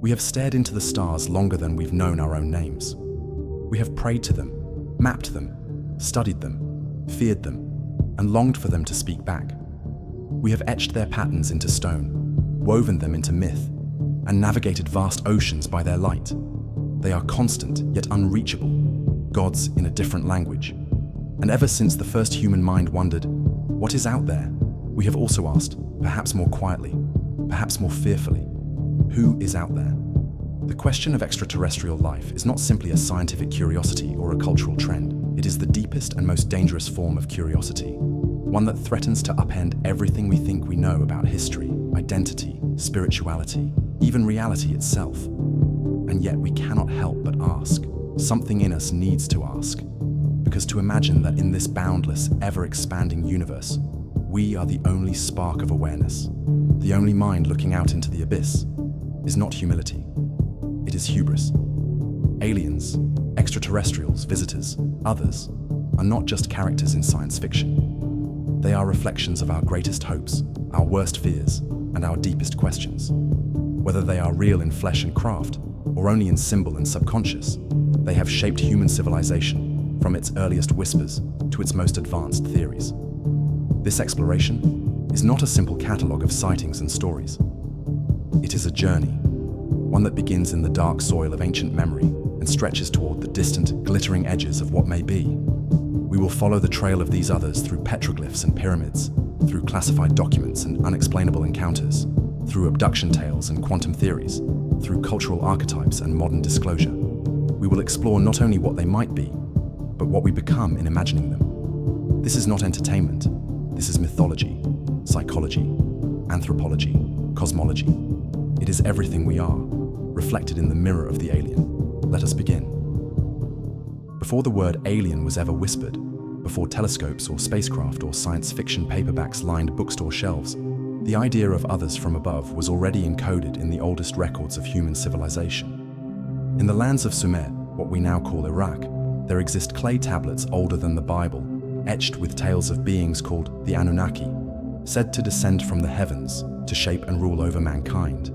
We have stared into the stars longer than we've known our own names. We have prayed to them, mapped them, studied them, feared them, and longed for them to speak back. We have etched their patterns into stone, woven them into myth, and navigated vast oceans by their light. They are constant yet unreachable, gods in a different language. And ever since the first human mind wondered, what is out there? We have also asked, perhaps more quietly, perhaps more fearfully, who is out there? The question of extraterrestrial life is not simply a scientific curiosity or a cultural trend. It is the deepest and most dangerous form of curiosity, one that threatens to upend everything we think we know about history, identity, spirituality, even reality itself. And yet we cannot help but ask. Something in us needs to ask. Because to imagine that in this boundless, ever-expanding universe, we are the only spark of awareness, the only mind looking out into the abyss, is not humility. It is hubris. Aliens, extraterrestrials, visitors, others, are not just characters in science fiction. They are reflections of our greatest hopes, our worst fears, and our deepest questions. Whether they are real in flesh and craft, or only in symbol and subconscious, they have shaped human civilization from its earliest whispers to its most advanced theories. This exploration is not a simple catalogue of sightings and stories. It is a journey, one that begins in the dark soil of ancient memory and stretches toward the distant, glittering edges of what may be. We will follow the trail of these others through petroglyphs and pyramids, through classified documents and unexplainable encounters, through abduction tales and quantum theories, through cultural archetypes and modern disclosure. We will explore not only what they might be, but what we become in imagining them. This is not entertainment. This is mythology, psychology, anthropology, cosmology. It is everything we are, reflected in the mirror of the alien. Let us begin. Before the word alien was ever whispered, before telescopes or spacecraft or science fiction paperbacks lined bookstore shelves, the idea of others from above was already encoded in the oldest records of human civilization. In the lands of Sumer, what we now call Iraq, there exist clay tablets older than the Bible, etched with tales of beings called the Anunnaki, said to descend from the heavens to shape and rule over mankind.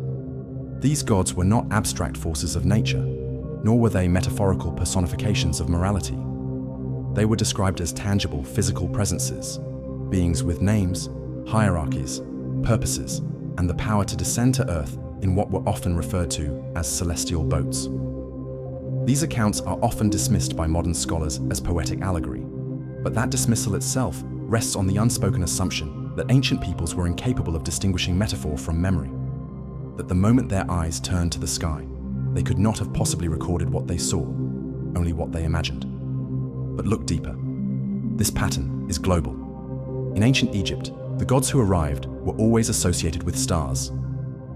These gods were not abstract forces of nature, nor were they metaphorical personifications of morality. They were described as tangible physical presences, beings with names, hierarchies, purposes, and the power to descend to Earth in what were often referred to as celestial boats. These accounts are often dismissed by modern scholars as poetic allegory, but that dismissal itself rests on the unspoken assumption that ancient peoples were incapable of distinguishing metaphor from memory, that the moment their eyes turned to the sky, they could not have possibly recorded what they saw, only what they imagined. But look deeper. This pattern is global. In ancient Egypt, the gods who arrived were always associated with stars.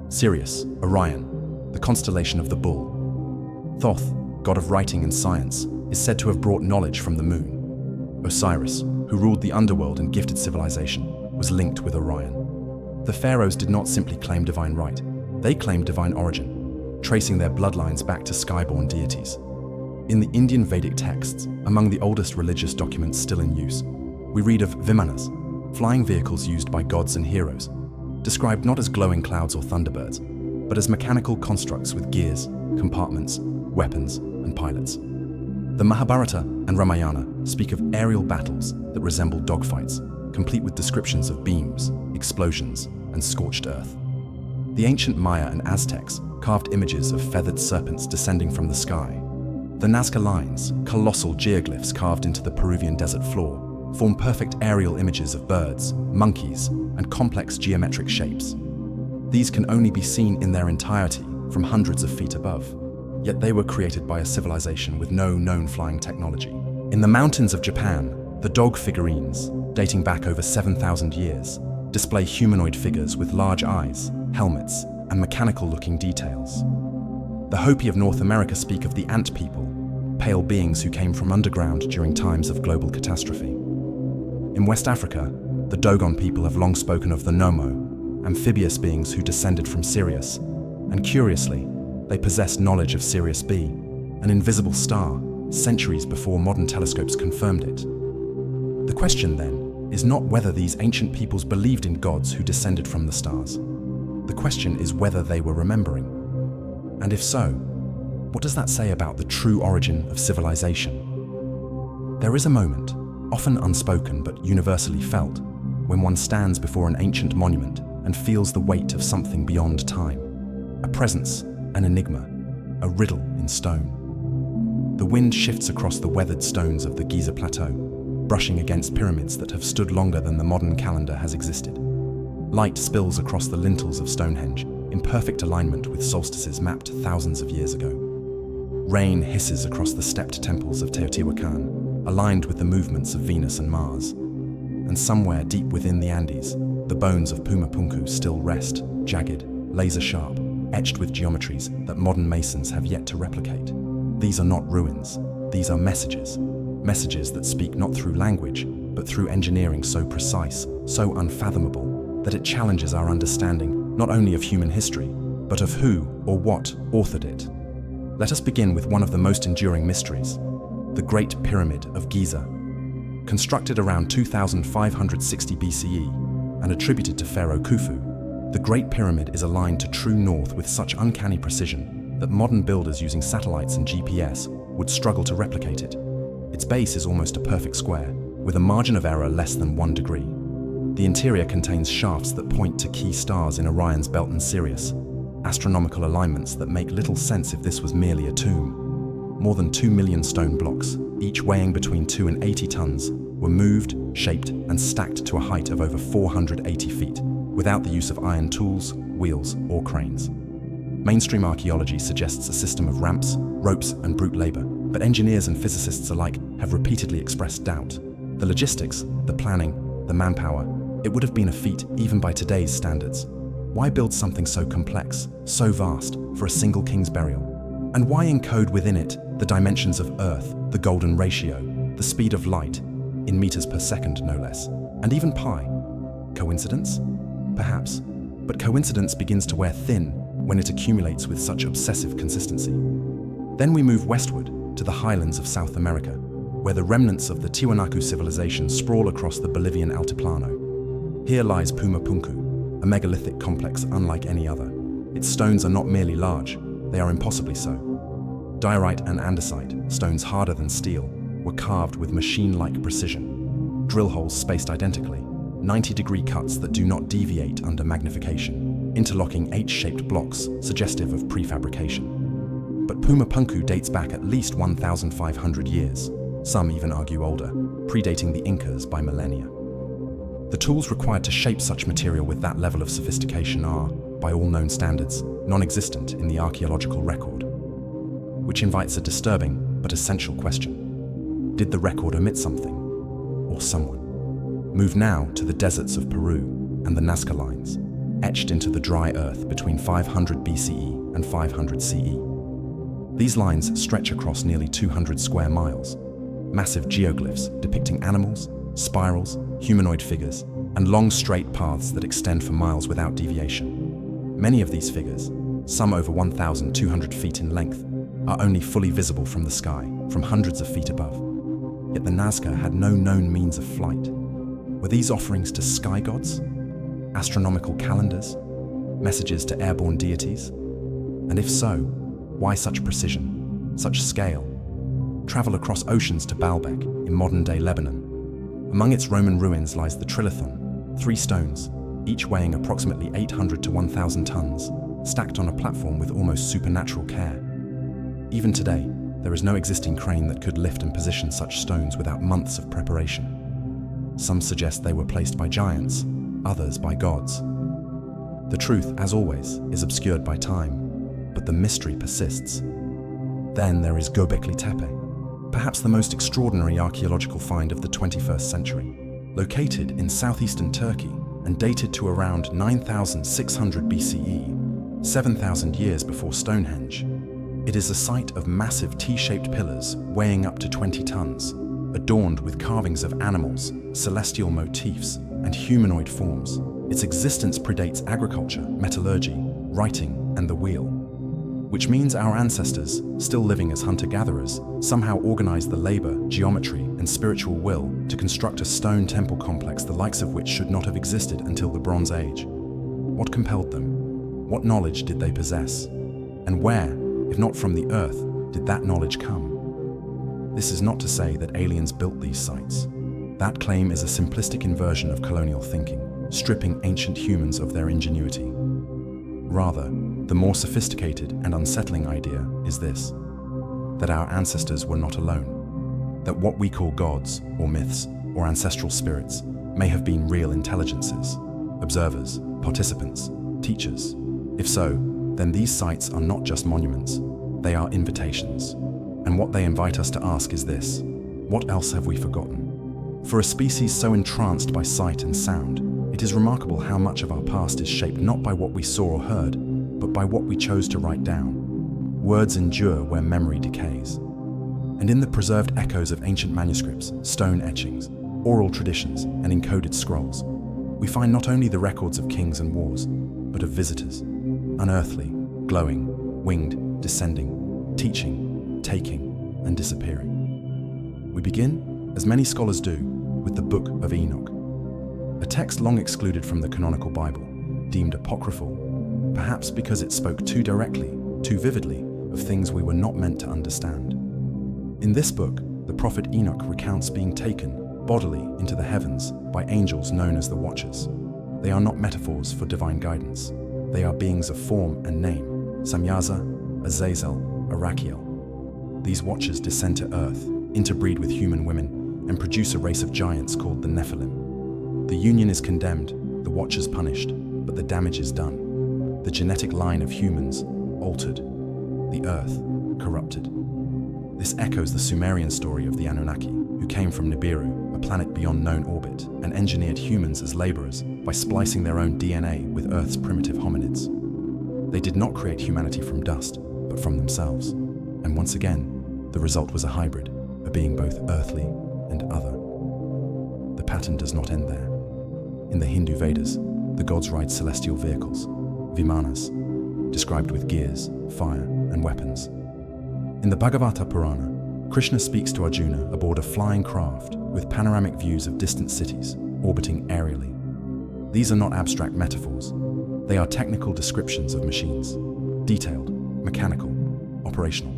Sirius, Orion, the constellation of the bull. Thoth, god of writing and science, is said to have brought knowledge from the moon. Osiris, who ruled the underworld and gifted civilization, was linked with Orion. The pharaohs did not simply claim divine right, they claimed divine origin, tracing their bloodlines back to skyborn deities. In the Indian Vedic texts, among the oldest religious documents still in use, we read of Vimanas, flying vehicles used by gods and heroes, described not as glowing clouds or thunderbirds, but as mechanical constructs with gears, compartments, weapons, and pilots. The Mahabharata and Ramayana speak of aerial battles that resemble dogfights, complete with descriptions of beams, explosions, and scorched earth. The ancient Maya and Aztecs carved images of feathered serpents descending from the sky. The Nazca lines, colossal geoglyphs carved into the Peruvian desert floor, form perfect aerial images of birds, monkeys, and complex geometric shapes. These can only be seen in their entirety from hundreds of feet above, yet they were created by a civilization with no known flying technology. In the mountains of Japan, the dog figurines, dating back over 7,000 years, display humanoid figures with large eyes, helmets, and mechanical-looking details. The Hopi of North America speak of the ant people, pale beings who came from underground during times of global catastrophe. In West Africa, the Dogon people have long spoken of the Nomo, amphibious beings who descended from Sirius, and curiously, they possessed knowledge of Sirius B, an invisible star, centuries before modern telescopes confirmed it. The question, then, is not whether these ancient peoples believed in gods who descended from the stars. The question is whether they were remembering. And if so, what does that say about the true origin of civilization? There is a moment, often unspoken but universally felt, when one stands before an ancient monument and feels the weight of something beyond time. A presence, an enigma, a riddle in stone. The wind shifts across the weathered stones of the Giza Plateau, brushing against pyramids that have stood longer than the modern calendar has existed. Light spills across the lintels of Stonehenge, in perfect alignment with solstices mapped thousands of years ago. Rain hisses across the stepped temples of Teotihuacan, aligned with the movements of Venus and Mars. And somewhere deep within the Andes, the bones of Pumapunku still rest, jagged, laser-sharp, etched with geometries that modern masons have yet to replicate. These are not ruins, these are messages. Messages that speak not through language, but through engineering so precise, so unfathomable, that it challenges our understanding not only of human history, but of who or what authored it. Let us begin with one of the most enduring mysteries, the Great Pyramid of Giza. Constructed around 2560 BCE and attributed to Pharaoh Khufu, the Great Pyramid is aligned to true north with such uncanny precision that modern builders using satellites and GPS would struggle to replicate it. Its base is almost a perfect square, with a margin of error less than 1 degree. The interior contains shafts that point to key stars in Orion's belt and Sirius, astronomical alignments that make little sense if this was merely a tomb. More than 2 million stone blocks, each weighing between 2 and 80 tons, were moved, shaped, and stacked to a height of over 480 feet, without the use of iron tools, wheels, or cranes. Mainstream archaeology suggests a system of ramps, ropes, and brute labor, but engineers and physicists alike have repeatedly expressed doubt. The logistics, the planning, the manpower, it would have been a feat even by today's standards. Why build something so complex, so vast, for a single king's burial? And why encode within it the dimensions of Earth, the golden ratio, the speed of light, in meters per second no less, and even pi? Coincidence? Perhaps, but coincidence begins to wear thin when it accumulates with such obsessive consistency. Then we move westward to the highlands of South America, where the remnants of the Tiwanaku civilization sprawl across the Bolivian Altiplano. Here lies Pumapunku, a megalithic complex unlike any other. Its stones are not merely large, they are impossibly so. Diorite and andesite, stones harder than steel, were carved with machine-like precision. Drill holes spaced identically, 90-degree cuts that do not deviate under magnification, interlocking H-shaped blocks suggestive of prefabrication. But Pumapunku dates back at least 1,500 years, some even argue older, predating the Incas by millennia. The tools required to shape such material with that level of sophistication are, by all known standards, non-existent in the archaeological record. Which invites a disturbing but essential question. Did the record omit something? Or someone? Move now to the deserts of Peru and the Nazca Lines, etched into the dry earth between 500 BCE and 500 CE. These lines stretch across nearly 200 square miles, massive geoglyphs depicting animals, spirals, humanoid figures, and long straight paths that extend for miles without deviation. Many of these figures, some over 1,200 feet in length, are only fully visible from the sky, from hundreds of feet above. Yet the Nazca had no known means of flight. Were these offerings to sky gods? Astronomical calendars? Messages to airborne deities? And if so, why such precision, such scale? Travel across oceans to Baalbek in modern-day Lebanon. Among its Roman ruins lies the Trilithon, 3 stones, each weighing approximately 800 to 1,000 tons, stacked on a platform with almost supernatural care. Even today, there is no existing crane that could lift and position such stones without months of preparation. Some suggest they were placed by giants, others by gods. The truth, as always, is obscured by time, but the mystery persists. Then there is Göbekli Tepe, perhaps the most extraordinary archaeological find of the 21st century. Located in southeastern Turkey and dated to around 9,600 BCE, 7,000 years before Stonehenge, it is a site of massive T-shaped pillars weighing up to 20 tons, adorned with carvings of animals, celestial motifs, and humanoid forms. Its existence predates agriculture, metallurgy, writing, and the wheel. Which means our ancestors, still living as hunter-gatherers, somehow organized the labor, geometry, and spiritual will to construct a stone temple complex the likes of which should not have existed until the Bronze Age. What compelled them? What knowledge did they possess? And where, if not from the Earth, did that knowledge come? This is not to say that aliens built these sites. That claim is a simplistic inversion of colonial thinking, stripping ancient humans of their ingenuity. Rather, the more sophisticated and unsettling idea is this: that our ancestors were not alone, that what we call gods, or myths, or ancestral spirits may have been real intelligences, observers, participants, teachers. If so, then these sites are not just monuments, they are invitations. And what they invite us to ask is this: what else have we forgotten? For a species so entranced by sight and sound, it is remarkable how much of our past is shaped not by what we saw or heard, but by what we chose to write down. Words endure where memory decays. And in the preserved echoes of ancient manuscripts, stone etchings, oral traditions, and encoded scrolls, we find not only the records of kings and wars, but of visitors, unearthly, glowing, winged, descending, teaching, taking, and disappearing. We begin, as many scholars do, with the Book of Enoch, a text long excluded from the canonical Bible, deemed apocryphal, perhaps because it spoke too directly, too vividly, of things we were not meant to understand. In this book, the prophet Enoch recounts being taken bodily into the heavens by angels known as the Watchers. They are not metaphors for divine guidance. They are beings of form and name: Samyaza, Azazel, Arachiel. These Watchers descend to earth, interbreed with human women, and produce a race of giants called the Nephilim. The union is condemned, the Watchers punished, but the damage is done. The genetic line of humans altered, the earth corrupted. This echoes the Sumerian story of the Anunnaki, who came from Nibiru, a planet beyond known orbit, and engineered humans as laborers by splicing their own DNA with Earth's primitive hominids. They did not create humanity from dust, but from themselves. And once again, the result was a hybrid, a being both earthly and other. The pattern does not end there. In the Hindu Vedas, the gods ride celestial vehicles, vimanas, described with gears, fire, and weapons. In the Bhagavata Purana, Krishna speaks to Arjuna aboard a flying craft with panoramic views of distant cities, orbiting aerially. These are not abstract metaphors. They are technical descriptions of machines, detailed, mechanical, operational.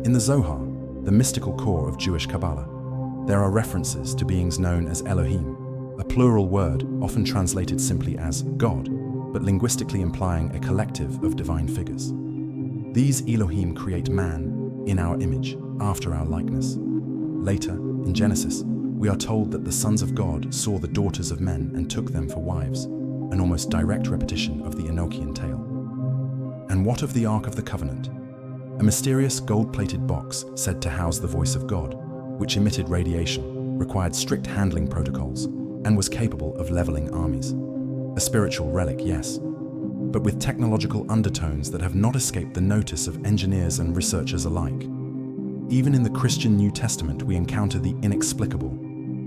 In the Zohar, the mystical core of Jewish Kabbalah, there are references to beings known as Elohim, a plural word often translated simply as God, but linguistically implying a collective of divine figures. These Elohim create man in our image, after our likeness. Later, in Genesis, we are told that the sons of God saw the daughters of men and took them for wives, an almost direct repetition of the Enochian tale. And what of the Ark of the Covenant? A mysterious gold-plated box said to house the voice of God, which emitted radiation, required strict handling protocols, and was capable of leveling armies. A spiritual relic, yes, but with technological undertones that have not escaped the notice of engineers and researchers alike. Even in the Christian New Testament, we encounter the inexplicable,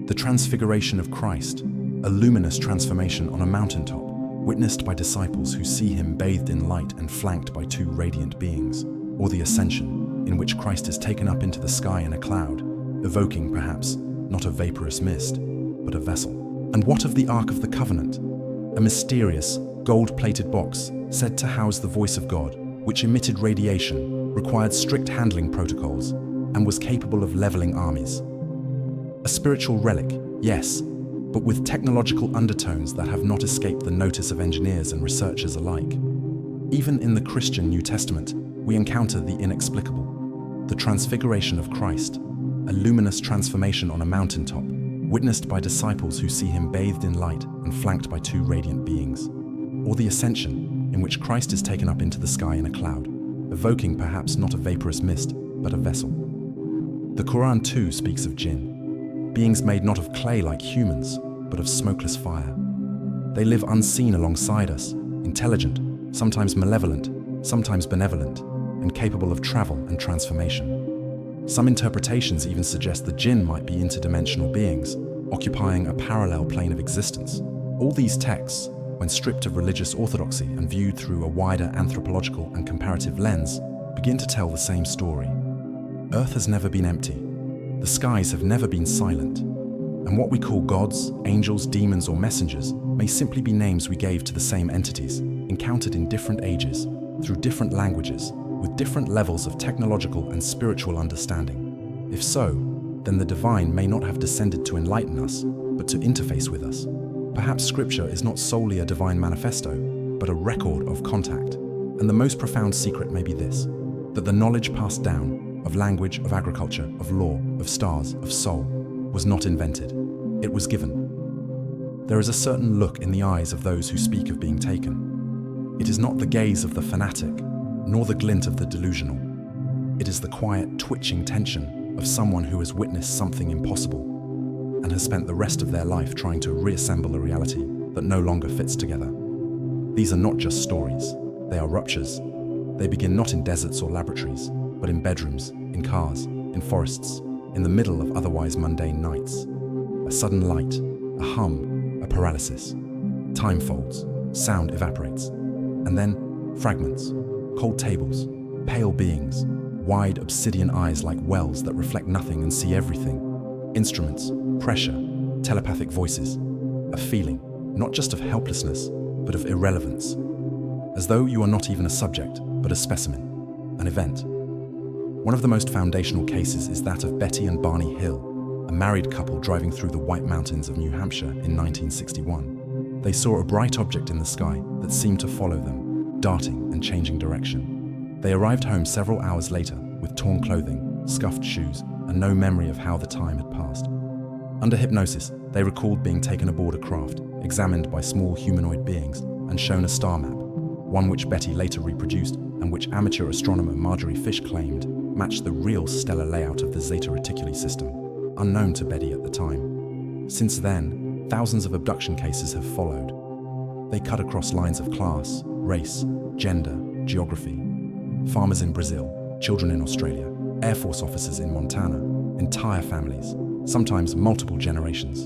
the transfiguration of Christ, a luminous transformation on a mountaintop, witnessed by disciples who see him bathed in light and flanked by two radiant beings, or the Ascension, in which Christ is taken up into the sky in a cloud, evoking perhaps not a vaporous mist, but a vessel. And what of the Ark of the Covenant? A mysterious, gold-plated box said to house the voice of God, which emitted radiation, required strict handling protocols, and was capable of leveling armies. A spiritual relic, yes, but with technological undertones that have not escaped the notice of engineers and researchers alike. Even in the Christian New Testament, we encounter the inexplicable, the transfiguration of Christ, a luminous transformation on a mountaintop, witnessed by disciples who see him bathed in light and flanked by two radiant beings. Or the Ascension, in which Christ is taken up into the sky in a cloud, evoking perhaps not a vaporous mist, but a vessel. The Quran too speaks of jinn, beings made not of clay like humans, but of smokeless fire. They live unseen alongside us, intelligent, sometimes malevolent, sometimes benevolent, and capable of travel and transformation. Some interpretations even suggest the jinn might be interdimensional beings, occupying a parallel plane of existence. All these texts, when stripped of religious orthodoxy and viewed through a wider anthropological and comparative lens, begin to tell the same story. Earth has never been empty. The skies have never been silent. And what we call gods, angels, demons, or messengers may simply be names we gave to the same entities, encountered in different ages, through different languages, with different levels of technological and spiritual understanding? If so, then the divine may not have descended to enlighten us, but to interface with us. Perhaps Scripture is not solely a divine manifesto, but a record of contact. And the most profound secret may be this: that the knowledge passed down, of language, of agriculture, of law, of stars, of soul, was not invented. It was given. There is a certain look in the eyes of those who speak of being taken. It is not the gaze of the fanatic, nor the glint of the delusional. It is the quiet, twitching tension of someone who has witnessed something impossible and has spent the rest of their life trying to reassemble a reality that no longer fits together. These are not just stories, they are ruptures. They begin not in deserts or laboratories, but in bedrooms, in cars, in forests, in the middle of otherwise mundane nights. A sudden light, a hum, a paralysis. Time folds, sound evaporates, and then fragments, cold tables, pale beings, wide obsidian eyes like wells that reflect nothing and see everything, instruments, pressure, telepathic voices, a feeling, not just of helplessness, but of irrelevance, as though you are not even a subject, but a specimen, an event. One of the most foundational cases is that of Betty and Barney Hill, a married couple driving through the White Mountains of New Hampshire in 1961. They saw a bright object in the sky that seemed to follow them, darting and changing direction. They arrived home several hours later with torn clothing, scuffed shoes, and no memory of how the time had passed. Under hypnosis, they recalled being taken aboard a craft, examined by small humanoid beings, and shown a star map, one which Betty later reproduced and which amateur astronomer Marjorie Fish claimed matched the real stellar layout of the Zeta Reticuli system, unknown to Betty at the time. Since then, thousands of abduction cases have followed. They cut across lines of class, race, gender, geography. Farmers in Brazil, children in Australia, Air Force officers in Montana, entire families, sometimes multiple generations.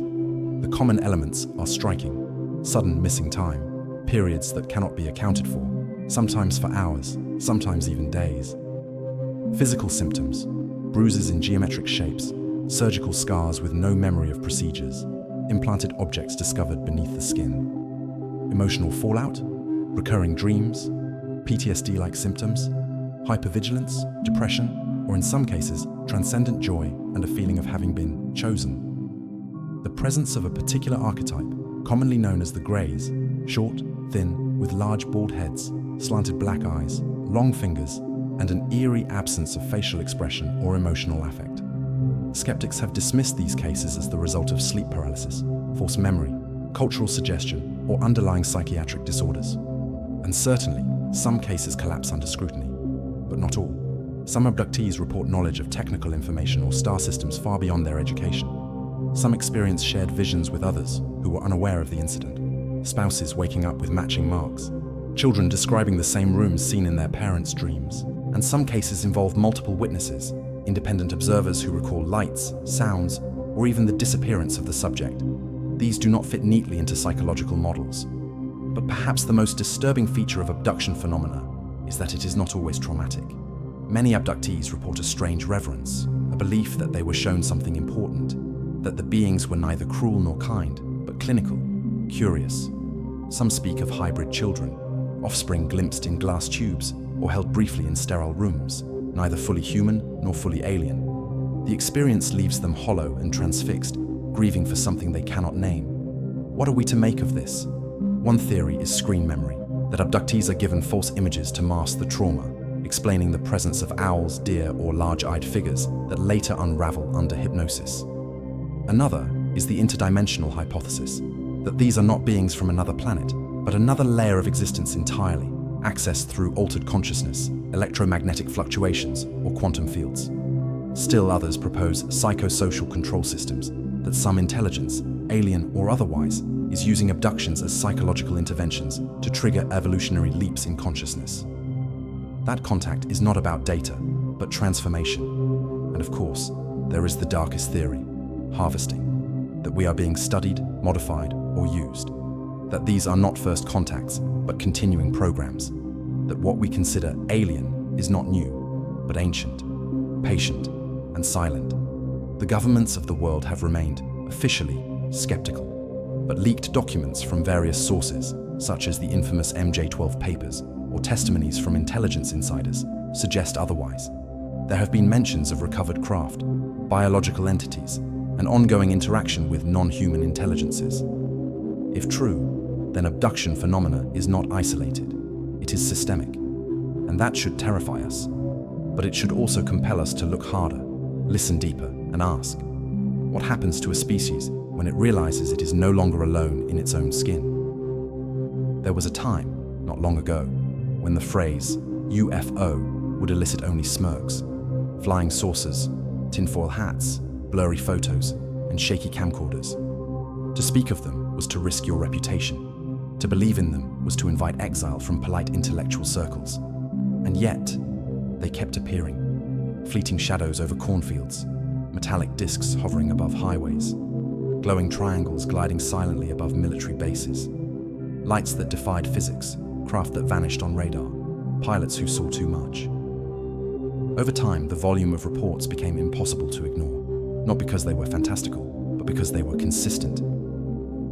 The common elements are striking: sudden missing time, periods that cannot be accounted for, sometimes for hours, sometimes even days. Physical symptoms: bruises in geometric shapes, surgical scars with no memory of procedures, implanted objects discovered beneath the skin. Emotional fallout, recurring dreams, PTSD-like symptoms, hypervigilance, depression, or in some cases, transcendent joy and a feeling of having been chosen. The presence of a particular archetype, commonly known as the Greys, short, thin, with large bald heads, slanted black eyes, long fingers, and an eerie absence of facial expression or emotional affect. Skeptics have dismissed these cases as the result of sleep paralysis, false memory, cultural suggestion, or underlying psychiatric disorders. And certainly, some cases collapse under scrutiny, but not all. Some abductees report knowledge of technical information or star systems far beyond their education. Some experience shared visions with others who were unaware of the incident. Spouses waking up with matching marks. Children describing the same rooms seen in their parents' dreams. And some cases involve multiple witnesses, independent observers who recall lights, sounds, or even the disappearance of the subject. These do not fit neatly into psychological models. But perhaps the most disturbing feature of abduction phenomena is that it is not always traumatic. Many abductees report a strange reverence, a belief that they were shown something important, that the beings were neither cruel nor kind, but clinical, curious. Some speak of hybrid children, offspring glimpsed in glass tubes or held briefly in sterile rooms, neither fully human nor fully alien. The experience leaves them hollow and transfixed, grieving for something they cannot name. What are we to make of this? One theory is screen memory, that abductees are given false images to mask the trauma, explaining the presence of owls, deer, or large-eyed figures that later unravel under hypnosis. Another is the interdimensional hypothesis, that these are not beings from another planet, but another layer of existence entirely, accessed through altered consciousness, electromagnetic fluctuations, or quantum fields. Still others propose psychosocial control systems, that some intelligence, alien or otherwise, is using abductions as psychological interventions to trigger evolutionary leaps in consciousness. That contact is not about data, but transformation. And of course, there is the darkest theory, harvesting, that we are being studied, modified, or used. That these are not first contacts, but continuing programs. That what we consider alien is not new, but ancient, patient, and silent. The governments of the world have remained, officially, skeptical. But leaked documents from various sources, such as the infamous MJ12 papers or or testimonies from intelligence insiders suggest otherwise. There have been mentions of recovered craft, biological entities, and ongoing interaction with non-human intelligences. If true, then abduction phenomena is not isolated. It is systemic, and that should terrify us. But it should also compel us to look harder, listen deeper, and ask, what happens to a species when it realizes it is no longer alone in its own skin? There was a time, not long ago, when the phrase UFO would elicit only smirks, flying saucers, tinfoil hats, blurry photos, and shaky camcorders. To speak of them was to risk your reputation. To believe in them was to invite exile from polite intellectual circles. And yet, they kept appearing. Fleeting shadows over cornfields, metallic discs hovering above highways, glowing triangles gliding silently above military bases, lights that defied physics, craft that vanished on radar, pilots who saw too much. Over time, the volume of reports became impossible to ignore, not because they were fantastical, but because they were consistent.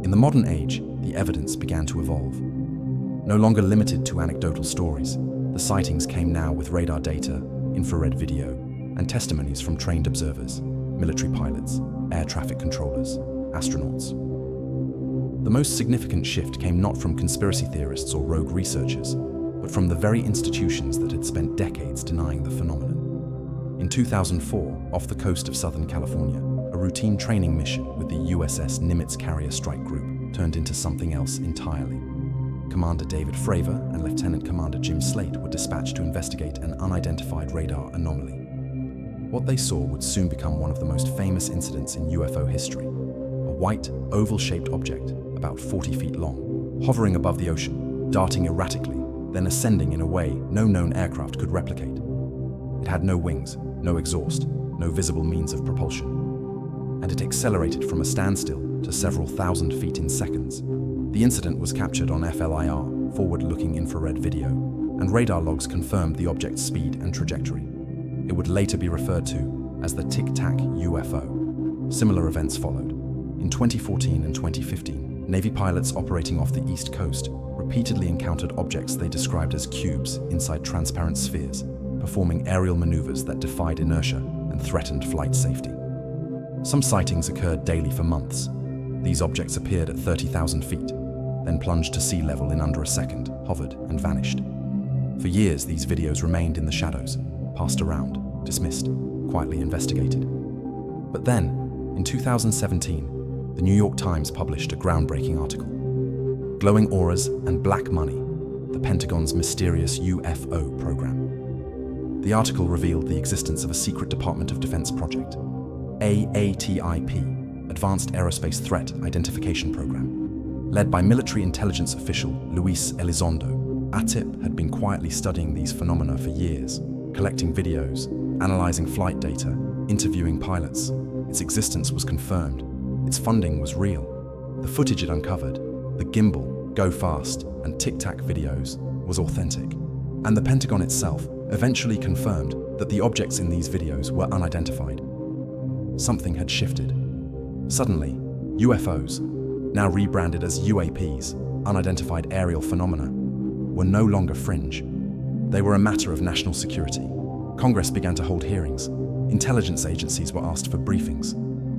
In the modern age, the evidence began to evolve. No longer limited to anecdotal stories, the sightings came now with radar data, infrared video, and testimonies from trained observers, military pilots, air traffic controllers, astronauts. The most significant shift came not from conspiracy theorists or rogue researchers, but from the very institutions that had spent decades denying the phenomenon. In 2004, off the coast of Southern California, a routine training mission with the USS Nimitz Carrier Strike Group turned into something else entirely. Commander David Fravor and Lieutenant Commander Jim Slate were dispatched to investigate an unidentified radar anomaly. What they saw would soon become one of the most famous incidents in UFO history. A white, oval-shaped object, about 40 feet long, hovering above the ocean, darting erratically, then ascending in a way no known aircraft could replicate. It had no wings, no exhaust, no visible means of propulsion. And it accelerated from a standstill to several thousand feet in seconds. The incident was captured on FLIR, forward-looking infrared video, and radar logs confirmed the object's speed and trajectory. It would later be referred to as the Tic Tac UFO. Similar events followed. In 2014 and 2015, Navy pilots operating off the East Coast repeatedly encountered objects they described as cubes inside transparent spheres, performing aerial maneuvers that defied inertia and threatened flight safety. Some sightings occurred daily for months. These objects appeared at 30,000 feet, then plunged to sea level in under a second, hovered, and vanished. For years, these videos remained in the shadows, passed around, dismissed, quietly investigated. But then, in 2017, the New York Times published a groundbreaking article. Glowing Auras and Black Money, the Pentagon's mysterious UFO program. The article revealed the existence of a secret Department of Defense project, AATIP, Advanced Aerospace Threat Identification Program. Led by military intelligence official Luis Elizondo, ATIP had been quietly studying these phenomena for years, collecting videos, analyzing flight data, interviewing pilots. Its existence was confirmed. Its funding was real. The footage it uncovered, the gimbal, go fast, and tic-tac videos, was authentic. And the Pentagon itself eventually confirmed that the objects in these videos were unidentified. Something had shifted. Suddenly, UFOs, now rebranded as UAPs, unidentified aerial phenomena, were no longer fringe. They were a matter of national security. Congress began to hold hearings. Intelligence agencies were asked for briefings.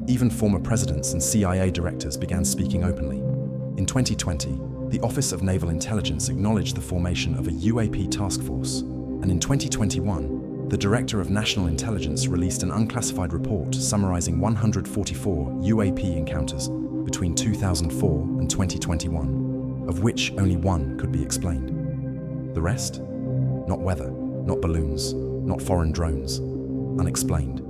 Even former presidents and CIA directors began speaking openly. In 2020, the Office of Naval Intelligence acknowledged the formation of a UAP task force, and in 2021, the Director of National Intelligence released an unclassified report summarizing 144 UAP encounters between 2004 and 2021, of which only one could be explained. The rest? Not weather, not balloons, not foreign drones. Unexplained.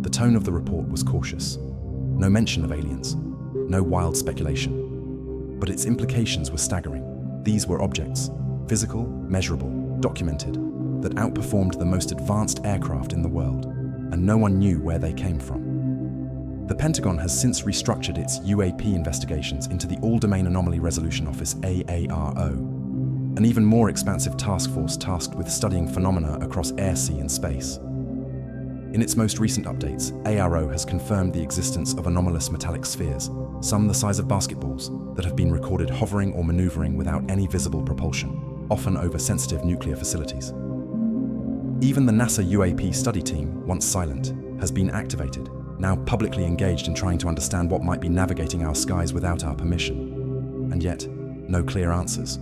The tone of the report was cautious. No mention of aliens, no wild speculation. But its implications were staggering. These were objects, physical, measurable, documented, that outperformed the most advanced aircraft in the world, and no one knew where they came from. The Pentagon has since restructured its UAP investigations into the All-Domain Anomaly Resolution Office AARO, an even more expansive task force tasked with studying phenomena across air, sea, and space. In its most recent updates, ARO has confirmed the existence of anomalous metallic spheres, some the size of basketballs, that have been recorded hovering or maneuvering without any visible propulsion. often over sensitive nuclear facilities. Even the NASA UAP study team, once silent, has been activated, now publicly engaged in trying to understand what might be navigating our skies without our permission. And yet, no clear answers,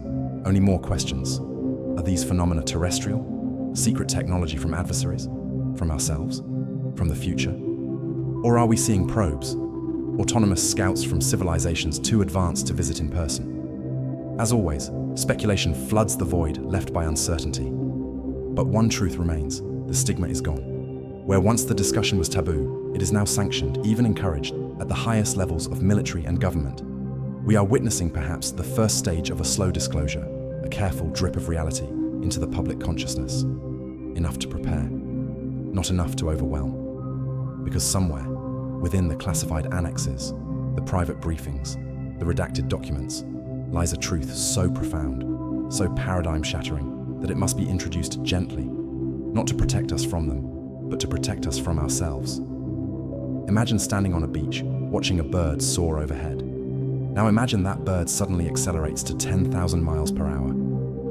only more questions. Are these phenomena terrestrial? Secret technology from adversaries? From ourselves? From the future? Or are we seeing probes? Autonomous scouts from civilizations too advanced to visit in person? As always, speculation floods the void left by uncertainty. But one truth remains: the stigma is gone. Where once the discussion was taboo, it is now sanctioned, even encouraged, at the highest levels of military and government. We are witnessing perhaps the first stage of a slow disclosure, a careful drip of reality into the public consciousness. Enough to prepare, not enough to overwhelm. Because somewhere, within the classified annexes, the private briefings, the redacted documents, lies a truth so profound, so paradigm-shattering, that it must be introduced gently, not to protect us from them, but to protect us from ourselves. Imagine standing on a beach, watching a bird soar overhead. Now imagine that bird suddenly accelerates to 10,000 miles per hour,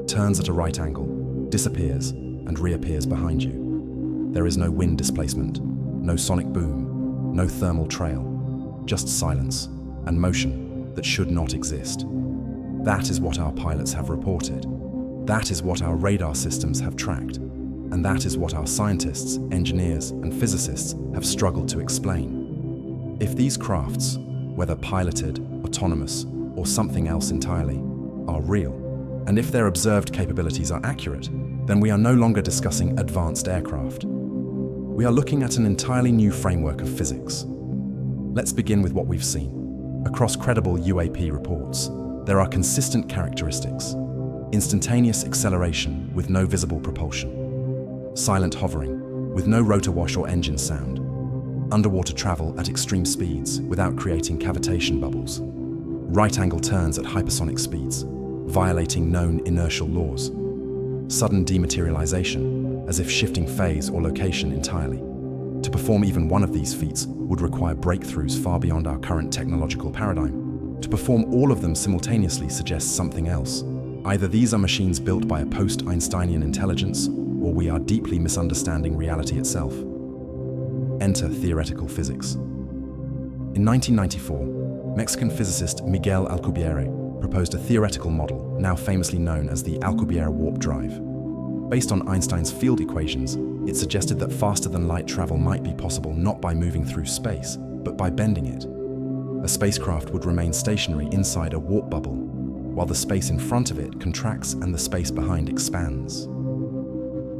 turns at a right angle, disappears, and reappears behind you. There is no wind displacement, no sonic boom, no thermal trail, just silence and motion that should not exist. That is what our pilots have reported. That is what our radar systems have tracked. And that is what our scientists, engineers, and physicists have struggled to explain. If these crafts, whether piloted, autonomous, or something else entirely, are real, and if their observed capabilities are accurate, then we are no longer discussing advanced aircraft. We are looking at an entirely new framework of physics. Let's begin with what we've seen. Across credible UAP reports, there are consistent characteristics: instantaneous acceleration with no visible propulsion, silent hovering with no rotor wash or engine sound, underwater travel at extreme speeds without creating cavitation bubbles, right-angle turns at hypersonic speeds, violating known inertial laws, sudden dematerialization, as if shifting phase or location entirely. To perform even one of these feats would require breakthroughs far beyond our current technological paradigm. To perform all of them simultaneously suggests something else. Either these are machines built by a post-Einsteinian intelligence, or we are deeply misunderstanding reality itself. Enter theoretical physics. In 1994, Mexican physicist Miguel Alcubierre proposed a theoretical model now famously known as the Alcubierre warp drive. Based on Einstein's field equations, it suggested that faster-than-light travel might be possible not by moving through space, but by bending it. A spacecraft would remain stationary inside a warp bubble, while the space in front of it contracts and the space behind expands.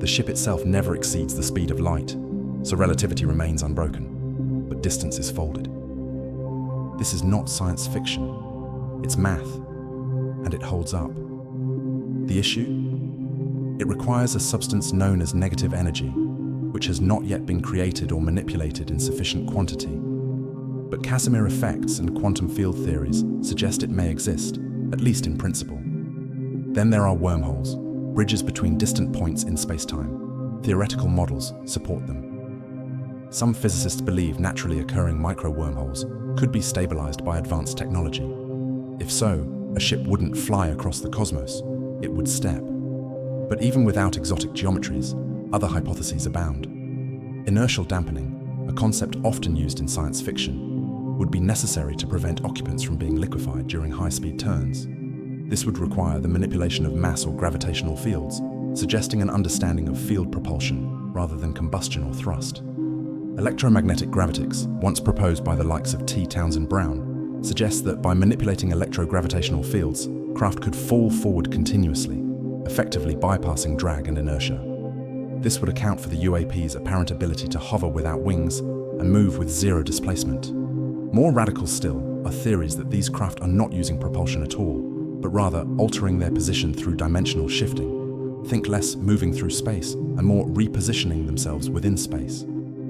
The ship itself never exceeds the speed of light, so relativity remains unbroken, but distance is folded. This is not science fiction, it's math, and it holds up. The issue? It requires a substance known as negative energy, which has not yet been created or manipulated in sufficient quantity. But Casimir effects and quantum field theories suggest it may exist, at least in principle. Then there are wormholes, bridges between distant points in space-time. Theoretical models support them. Some physicists believe naturally occurring micro-wormholes could be stabilized by advanced technology. If so, a ship wouldn't fly across the cosmos, it would step. But even without exotic geometries, other hypotheses abound. Inertial dampening, a concept often used in science fiction, would be necessary to prevent occupants from being liquefied during high-speed turns. This would require the manipulation of mass or gravitational fields, suggesting an understanding of field propulsion rather than combustion or thrust. Electromagnetic gravitics, once proposed by the likes of T. Townsend Brown, suggests that by manipulating electrogravitational fields, craft could fall forward continuously, effectively bypassing drag and inertia. This would account for the UAP's apparent ability to hover without wings and move with zero displacement. More radical still are theories that these craft are not using propulsion at all, but rather altering their position through dimensional shifting. Think less moving through space and more repositioning themselves within space.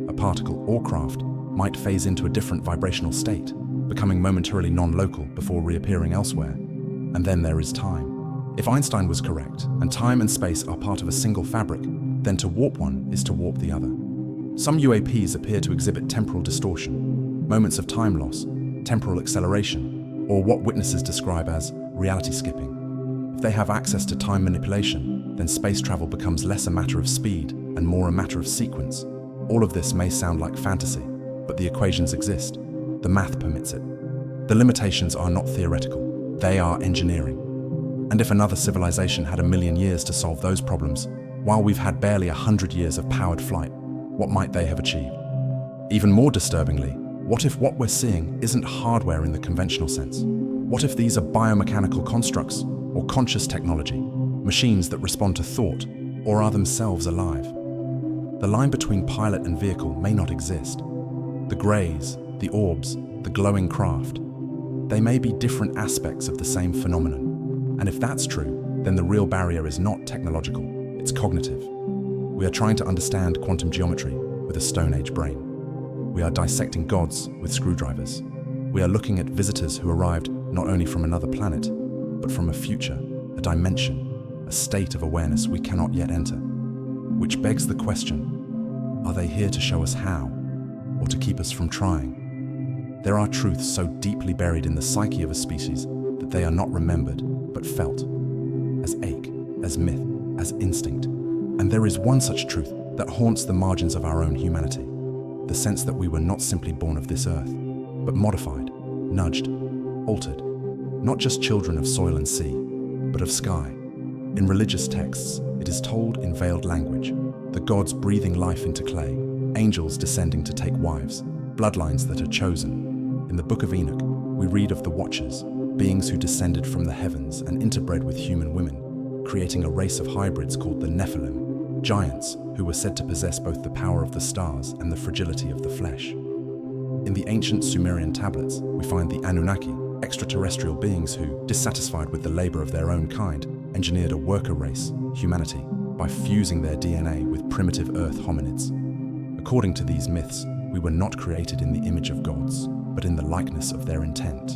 A particle or craft might phase into a different vibrational state, becoming momentarily non-local before reappearing elsewhere. And then there is time. If Einstein was correct, and time and space are part of a single fabric, then to warp one is to warp the other. Some UAPs appear to exhibit temporal distortion, moments of time loss, temporal acceleration, or what witnesses describe as reality skipping. If they have access to time manipulation, then space travel becomes less a matter of speed and more a matter of sequence. All of this may sound like fantasy, but the equations exist. The math permits it. The limitations are not theoretical, they are engineering. And if another civilization had 1,000,000 years to solve those problems, while we've had barely 100 years of powered flight, what might they have achieved? Even more disturbingly, what if what we're seeing isn't hardware in the conventional sense? What if these are biomechanical constructs or conscious technology, machines that respond to thought or are themselves alive? The line between pilot and vehicle may not exist. The greys, the orbs, the glowing craft, they may be different aspects of the same phenomenon. And if that's true, then the real barrier is not technological, it's cognitive. We are trying to understand quantum geometry with a Stone Age brain. We are dissecting gods with screwdrivers. We are looking at visitors who arrived not only from another planet, but from a future, a dimension, a state of awareness we cannot yet enter. Which begs the question, are they here to show us how, or to keep us from trying? There are truths so deeply buried in the psyche of a species that they are not remembered, but felt, as ache, as myth, as instinct. And there is one such truth that haunts the margins of our own humanity, the sense that we were not simply born of this earth, but modified, nudged, altered, not just children of soil and sea, but of sky. In religious texts, it is told in veiled language, the gods breathing life into clay, angels descending to take wives, bloodlines that are chosen. In the Book of Enoch, we read of the Watchers, beings who descended from the heavens and interbred with human women, creating a race of hybrids called the Nephilim, giants who were said to possess both the power of the stars and the fragility of the flesh. In the ancient Sumerian tablets, we find the Anunnaki, extraterrestrial beings who, dissatisfied with the labor of their own kind, engineered a worker race, humanity, by fusing their DNA with primitive Earth hominids. According to these myths, we were not created in the image of gods, but in the likeness of their intent.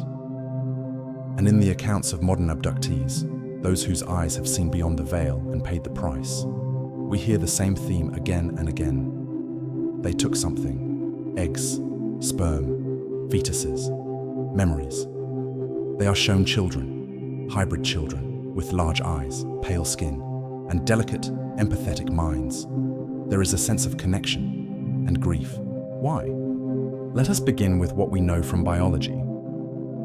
And in the accounts of modern abductees, those whose eyes have seen beyond the veil and paid the price, we hear the same theme again and again. They took something, eggs, sperm, fetuses, memories. They are shown children, hybrid children, with large eyes, pale skin, and delicate, empathetic minds. There is a sense of connection and grief. Why? Let us begin with what we know from biology.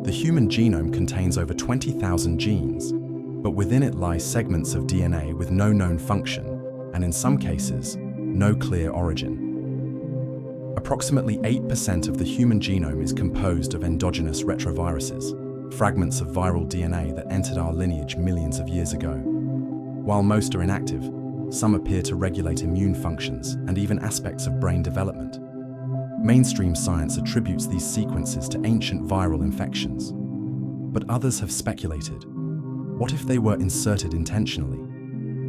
The human genome contains over 20,000 genes, but within it lie segments of DNA with no known function, and in some cases, no clear origin. Approximately 8% of the human genome is composed of endogenous retroviruses, fragments of viral DNA that entered our lineage millions of years ago. While most are inactive, some appear to regulate immune functions and even aspects of brain development. Mainstream science attributes these sequences to ancient viral infections. But others have speculated. What if they were inserted intentionally?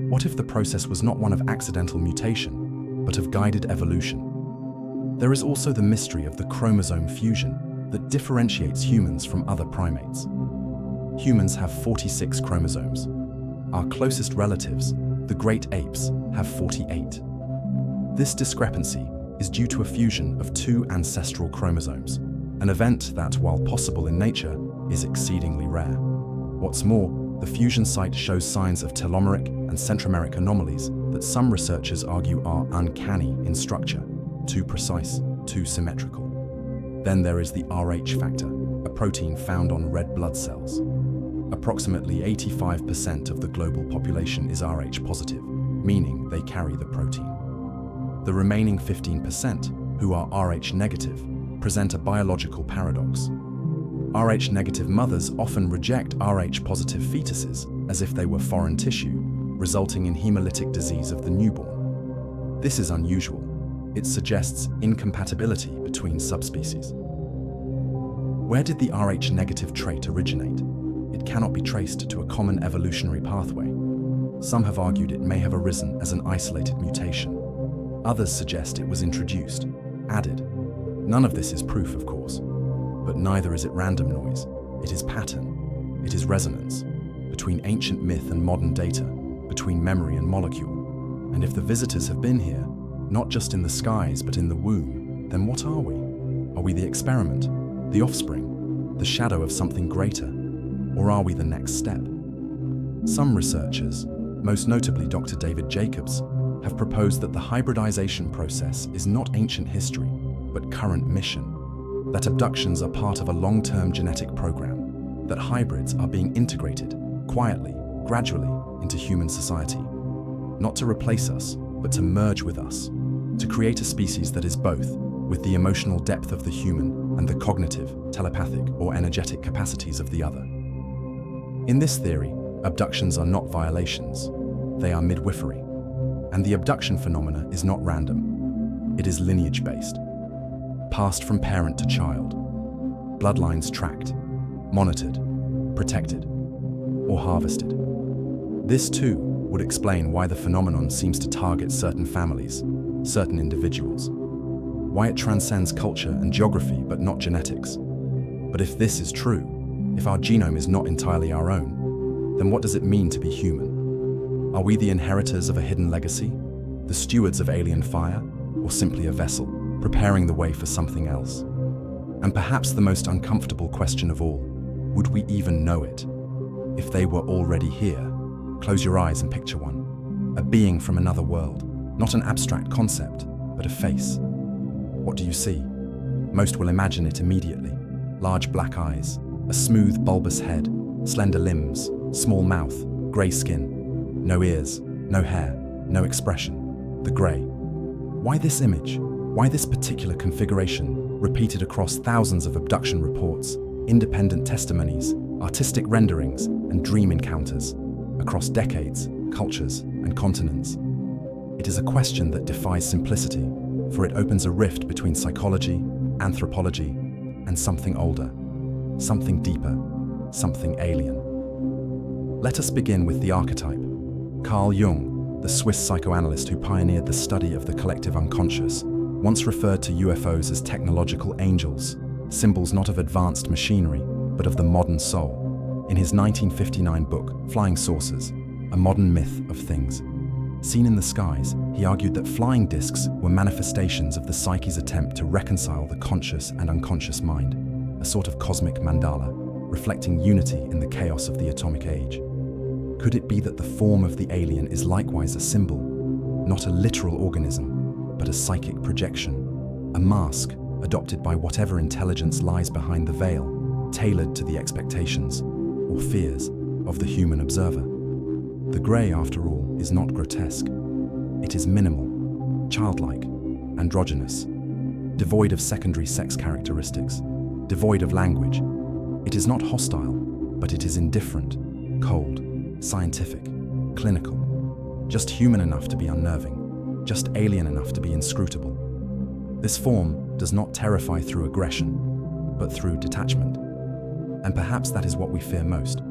What if the process was not one of accidental mutation, but of guided evolution? There is also the mystery of the chromosome fusion that differentiates humans from other primates. Humans have 46 chromosomes. Our closest relatives, the great apes, have 48. This discrepancy is due to a fusion of two ancestral chromosomes, an event that, while possible in nature, is exceedingly rare. What's more, the fusion site shows signs of telomeric and centromeric anomalies that some researchers argue are uncanny in structure, too precise, too symmetrical. Then there is the Rh factor, a protein found on red blood cells. Approximately 85% of the global population is Rh positive, meaning they carry the protein. The remaining 15%, who are Rh negative, present a biological paradox. Rh negative mothers often reject Rh positive fetuses as if they were foreign tissue, resulting in hemolytic disease of the newborn. This is unusual. It suggests incompatibility between subspecies. Where did the Rh negative trait originate? It cannot be traced to a common evolutionary pathway. Some have argued it may have arisen as an isolated mutation. Others suggest it was introduced, added. None of this is proof, of course, but neither is it random noise. It is pattern. It is resonance between ancient myth and modern data, between memory and molecule. And if the visitors have been here, not just in the skies but in the womb, then what are we? Are we the experiment, the offspring, the shadow of something greater? Or are we the next step? Some researchers, most notably Dr. David Jacobs, have proposed that the hybridization process is not ancient history, but current mission. That abductions are part of a long-term genetic program, that hybrids are being integrated, quietly, gradually, into human society. Not to replace us, but to merge with us, to create a species that is both, with the emotional depth of the human and the cognitive, telepathic, or energetic capacities of the other. In this theory, abductions are not violations, they are midwifery. And the abduction phenomena is not random, it is lineage-based. Passed from parent to child, bloodlines tracked, monitored, protected, or harvested. This too would explain why the phenomenon seems to target certain families, certain individuals, why it transcends culture and geography but not genetics. But if this is true, if our genome is not entirely our own, then what does it mean to be human? Are we the inheritors of a hidden legacy, the stewards of alien fire, or simply a vessel, preparing the way for something else? And perhaps the most uncomfortable question of all, would we even know it? If they were already here, close your eyes and picture one. A being from another world, not an abstract concept, but a face. What do you see? Most will imagine it immediately. Large black eyes, a smooth bulbous head, slender limbs, small mouth, grey skin. No ears, no hair, no expression. The grey. Why this image? Why this particular configuration, repeated across thousands of abduction reports, independent testimonies, artistic renderings, and dream encounters, across decades, cultures, and continents? It is a question that defies simplicity, for it opens a rift between psychology, anthropology, and something older, something deeper, something alien. Let us begin with the archetype. Carl Jung, the Swiss psychoanalyst who pioneered the study of the collective unconscious, once referred to UFOs as technological angels, symbols not of advanced machinery, but of the modern soul. In his 1959 book, Flying Saucers, A Modern Myth of Things. Seen in the skies, he argued that flying discs were manifestations of the psyche's attempt to reconcile the conscious and unconscious mind, a sort of cosmic mandala, reflecting unity in the chaos of the atomic age. Could it be that the form of the alien is likewise a symbol, not a literal organism, but a psychic projection, a mask adopted by whatever intelligence lies behind the veil, tailored to the expectations or fears of the human observer? The grey, after all, is not grotesque. It is minimal, childlike, androgynous, devoid of secondary sex characteristics, devoid of language. It is not hostile, but it is indifferent, cold, scientific, clinical, just human enough to be unnerving, just alien enough to be inscrutable. This form does not terrify through aggression, but through detachment. And perhaps that is what we fear most,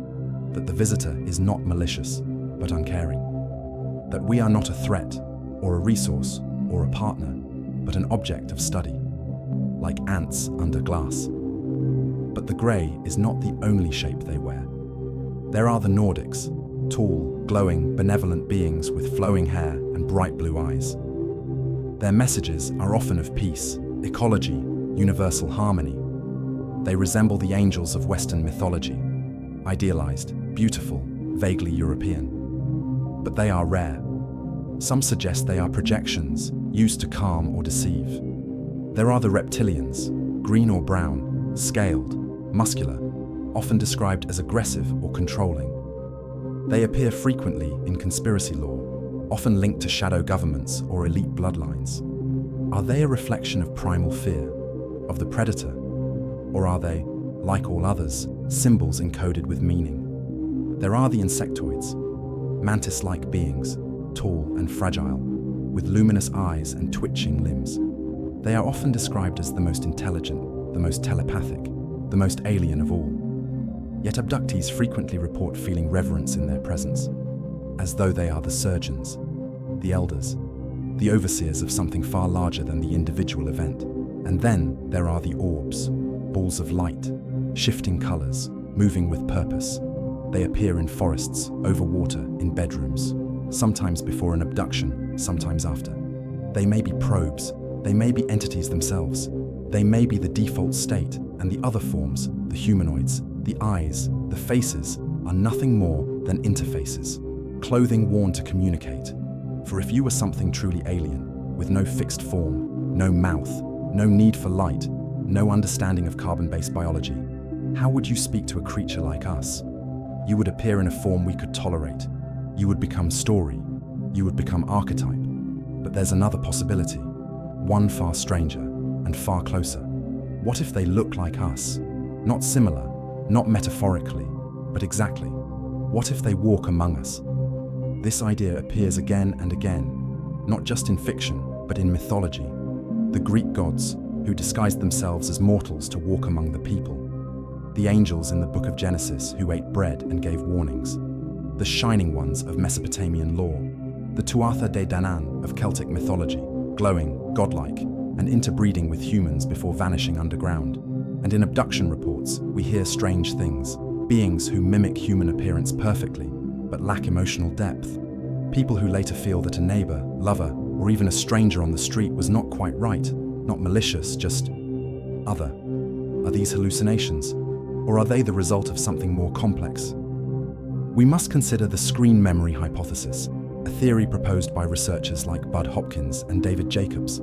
that the visitor is not malicious, but uncaring. That we are not a threat, or a resource, or a partner, but an object of study, like ants under glass. But the grey is not the only shape they wear. There are the Nordics, tall, glowing, benevolent beings with flowing hair and bright blue eyes. Their messages are often of peace, ecology, universal harmony. They resemble the angels of Western mythology, idealized, beautiful, vaguely European. But they are rare. Some suggest they are projections, used to calm or deceive. There are the reptilians, green or brown, scaled, muscular, often described as aggressive or controlling. They appear frequently in conspiracy lore, often linked to shadow governments or elite bloodlines. Are they a reflection of primal fear, of the predator? Or are they, like all others, symbols encoded with meaning? There are the insectoids, mantis-like beings, tall and fragile, with luminous eyes and twitching limbs. They are often described as the most intelligent, the most telepathic, the most alien of all. Yet abductees frequently report feeling reverence in their presence, as though they are the surgeons, the elders, the overseers of something far larger than the individual event. And then there are the orbs, balls of light, shifting colors, moving with purpose. They appear in forests, over water, in bedrooms, sometimes before an abduction, sometimes after. They may be probes, they may be entities themselves, they may be the default state, and the other forms, the humanoids, the eyes, the faces, are nothing more than interfaces, clothing worn to communicate. For if you were something truly alien, with no fixed form, no mouth, no need for light, no understanding of carbon-based biology, how would you speak to a creature like us? You would appear in a form we could tolerate. You would become story. You would become archetype. But there's another possibility, one far stranger and far closer. What if they look like us? Not similar, not metaphorically, but exactly. What if they walk among us? This idea appears again and again, not just in fiction, but in mythology. The Greek gods, who disguised themselves as mortals to walk among the people. The angels in the book of Genesis who ate bread and gave warnings. The shining ones of Mesopotamian lore. The Tuatha De Danann of Celtic mythology, glowing, godlike, and interbreeding with humans before vanishing underground. And in abduction reports, we hear strange things. Beings who mimic human appearance perfectly, but lack emotional depth. People who later feel that a neighbor, lover, or even a stranger on the street was not quite right, not malicious, just other. Are these hallucinations? Or are they the result of something more complex? We must consider the screen memory hypothesis, a theory proposed by researchers like Bud Hopkins and David Jacobs.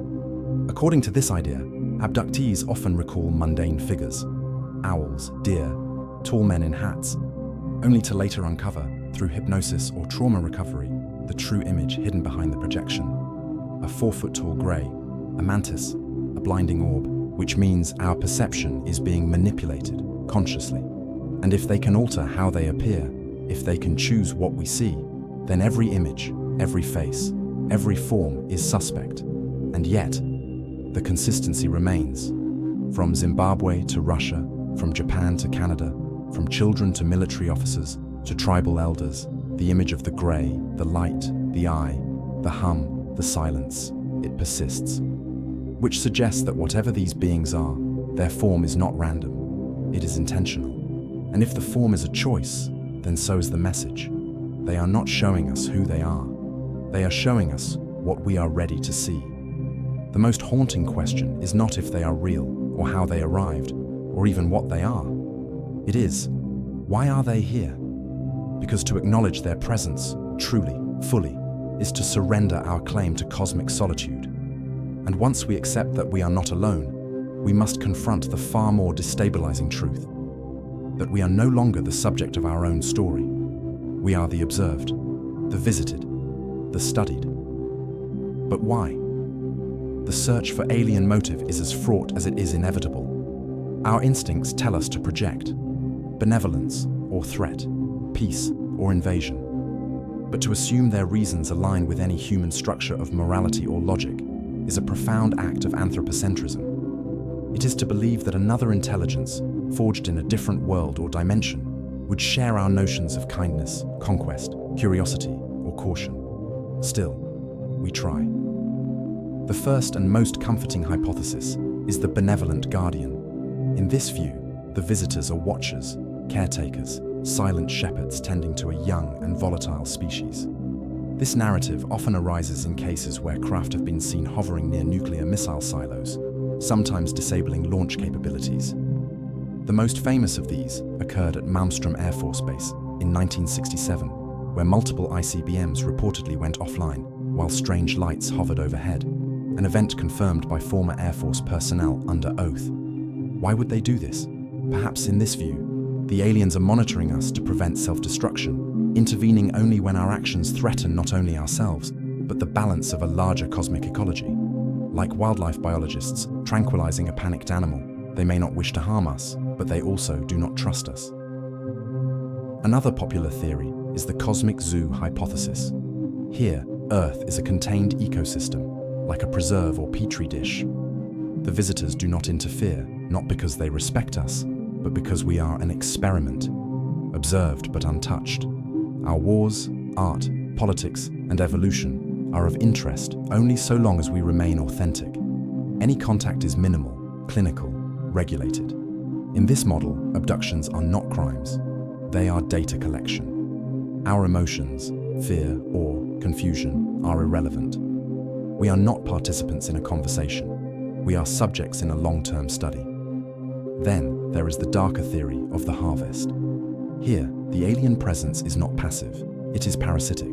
According to this idea, abductees often recall mundane figures, owls, deer, tall men in hats, only to later uncover, through hypnosis or trauma recovery, the true image hidden behind the projection. A 4-foot-tall grey, a mantis, a blinding orb, which means our perception is being manipulated consciously. And if they can alter how they appear, if they can choose what we see, then every image, every face, every form is suspect. And yet, the consistency remains. From Zimbabwe to Russia, from Japan to Canada, from children to military officers, to tribal elders, the image of the grey, the light, the eye, the hum, the silence, it persists. Which suggests that whatever these beings are, their form is not random, it is intentional. And if the form is a choice, then so is the message. They are not showing us who they are. They are showing us what we are ready to see. The most haunting question is not if they are real, or how they arrived, or even what they are. It is, why are they here? Because to acknowledge their presence, truly, fully, is to surrender our claim to cosmic solitude. And once we accept that we are not alone, we must confront the far more destabilizing truth, that we are no longer the subject of our own story. We are the observed, the visited, the studied. But why? The search for alien motive is as fraught as it is inevitable. Our instincts tell us to project benevolence or threat, peace or invasion. But to assume their reasons align with any human structure of morality or logic is a profound act of anthropocentrism. It is to believe that another intelligence, forged in a different world or dimension, would share our notions of kindness, conquest, curiosity, or caution. Still, we try. The first and most comforting hypothesis is the benevolent guardian. In this view, the visitors are watchers, caretakers, silent shepherds tending to a young and volatile species. This narrative often arises in cases where craft have been seen hovering near nuclear missile silos, sometimes disabling launch capabilities. The most famous of these occurred at Malmstrom Air Force Base in 1967, where multiple ICBMs reportedly went offline while strange lights hovered overhead, an event confirmed by former Air Force personnel under oath. Why would they do this? Perhaps in this view, the aliens are monitoring us to prevent self-destruction, intervening only when our actions threaten not only ourselves, but the balance of a larger cosmic ecology. Like wildlife biologists tranquilizing a panicked animal, they may not wish to harm us, but they also do not trust us. Another popular theory is the cosmic zoo hypothesis. Here, Earth is a contained ecosystem, like a preserve or petri dish. The visitors do not interfere, not because they respect us, but because we are an experiment, observed but untouched. Our wars, art, politics, and evolution are of interest only so long as we remain authentic. Any contact is minimal, clinical, regulated. In this model, abductions are not crimes. They are data collection. Our emotions, fear, awe, confusion are irrelevant. We are not participants in a conversation. We are subjects in a long-term study. Then there is the darker theory of the harvest. Here, the alien presence is not passive, it is parasitic.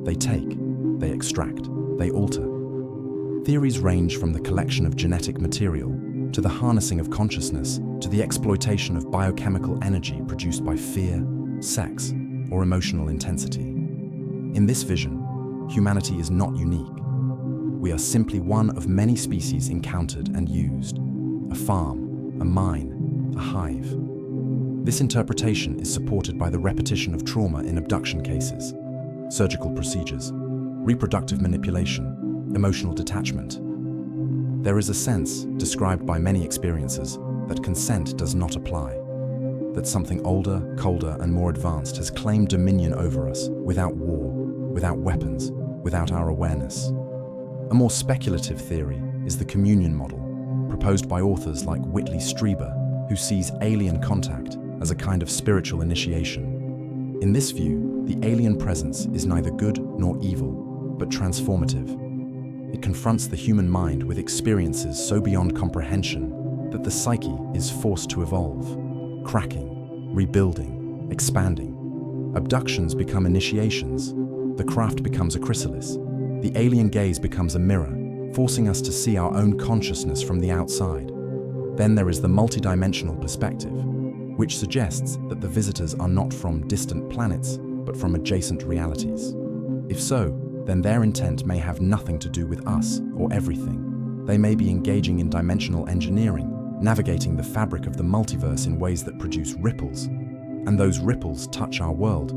They take, they extract, they alter. Theories range from the collection of genetic material, to the harnessing of consciousness, to the exploitation of biochemical energy produced by fear, sex, or emotional intensity. In this vision, humanity is not unique. We are simply one of many species encountered and used. A farm, a mine, a hive. This interpretation is supported by the repetition of trauma in abduction cases, surgical procedures, reproductive manipulation, emotional detachment. There is a sense, described by many experiencers, that consent does not apply, that something older, colder, and more advanced has claimed dominion over us without war, without weapons, without our awareness. A more speculative theory is the communion model, proposed by authors like Whitley Strieber, who sees alien contact as a kind of spiritual initiation. In this view, the alien presence is neither good nor evil, but transformative. It confronts the human mind with experiences so beyond comprehension that the psyche is forced to evolve, cracking, rebuilding, expanding. Abductions become initiations. The craft becomes a chrysalis. The alien gaze becomes a mirror, forcing us to see our own consciousness from the outside. Then there is the multidimensional perspective, which suggests that the visitors are not from distant planets, but from adjacent realities. If so, then their intent may have nothing to do with us or everything. They may be engaging in dimensional engineering, navigating the fabric of the multiverse in ways that produce ripples, and those ripples touch our world,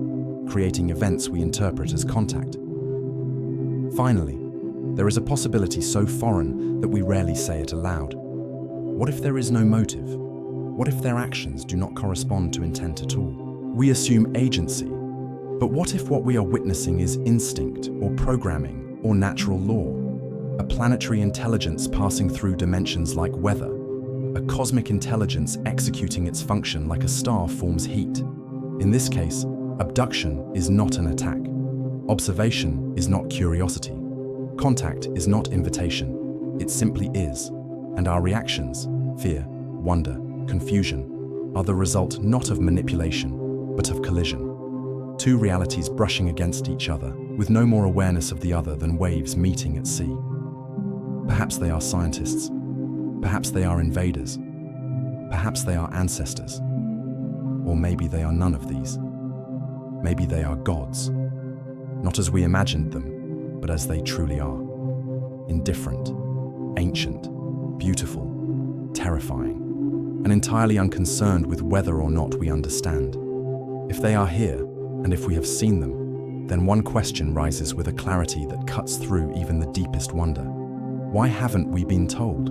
creating events we interpret as contact. Finally, there is a possibility so foreign that we rarely say it aloud. What if there is no motive? What if their actions do not correspond to intent at all? We assume agency. But what if what we are witnessing is instinct, or programming, or natural law? A planetary intelligence passing through dimensions like weather. A cosmic intelligence executing its function like a star forms heat. In this case, abduction is not an attack. Observation is not curiosity. Contact is not invitation. It simply is. And our reactions, fear, wonder, confusion, are the result not of manipulation, but of collision. Two realities brushing against each other, with no more awareness of the other than waves meeting at sea. Perhaps they are scientists. Perhaps they are invaders. Perhaps they are ancestors. Or maybe they are none of these. Maybe they are gods. Not as we imagined them, but as they truly are. Indifferent, ancient, beautiful, terrifying, and entirely unconcerned with whether or not we understand. If they are here, and if we have seen them, then one question rises with a clarity that cuts through even the deepest wonder. Why haven't we been told?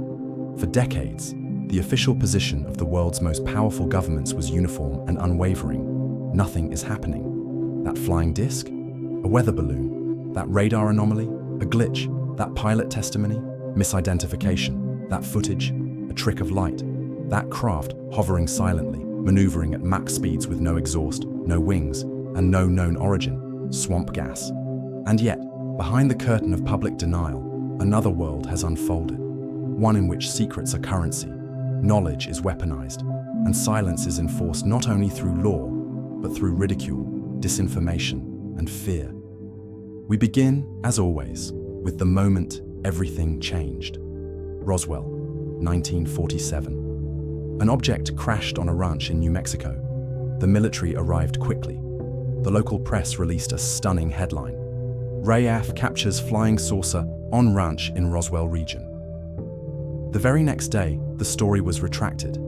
For decades, the official position of the world's most powerful governments was uniform and unwavering. Nothing is happening. That flying disc? A weather balloon? That radar anomaly? A glitch? That pilot testimony? Misidentification? That footage? A trick of light? That craft hovering silently, maneuvering at Mach speeds with no exhaust, no wings, and no known origin, swamp gas. And yet, behind the curtain of public denial, another world has unfolded, one in which secrets are currency, knowledge is weaponized, and silence is enforced not only through law, but through ridicule, disinformation, and fear. We begin, as always, with the moment everything changed. Roswell, 1947. An object crashed on a ranch in New Mexico. The military arrived quickly. The local press released a stunning headline: RAF captures flying saucer on ranch in Roswell region. The very next day, the story was retracted.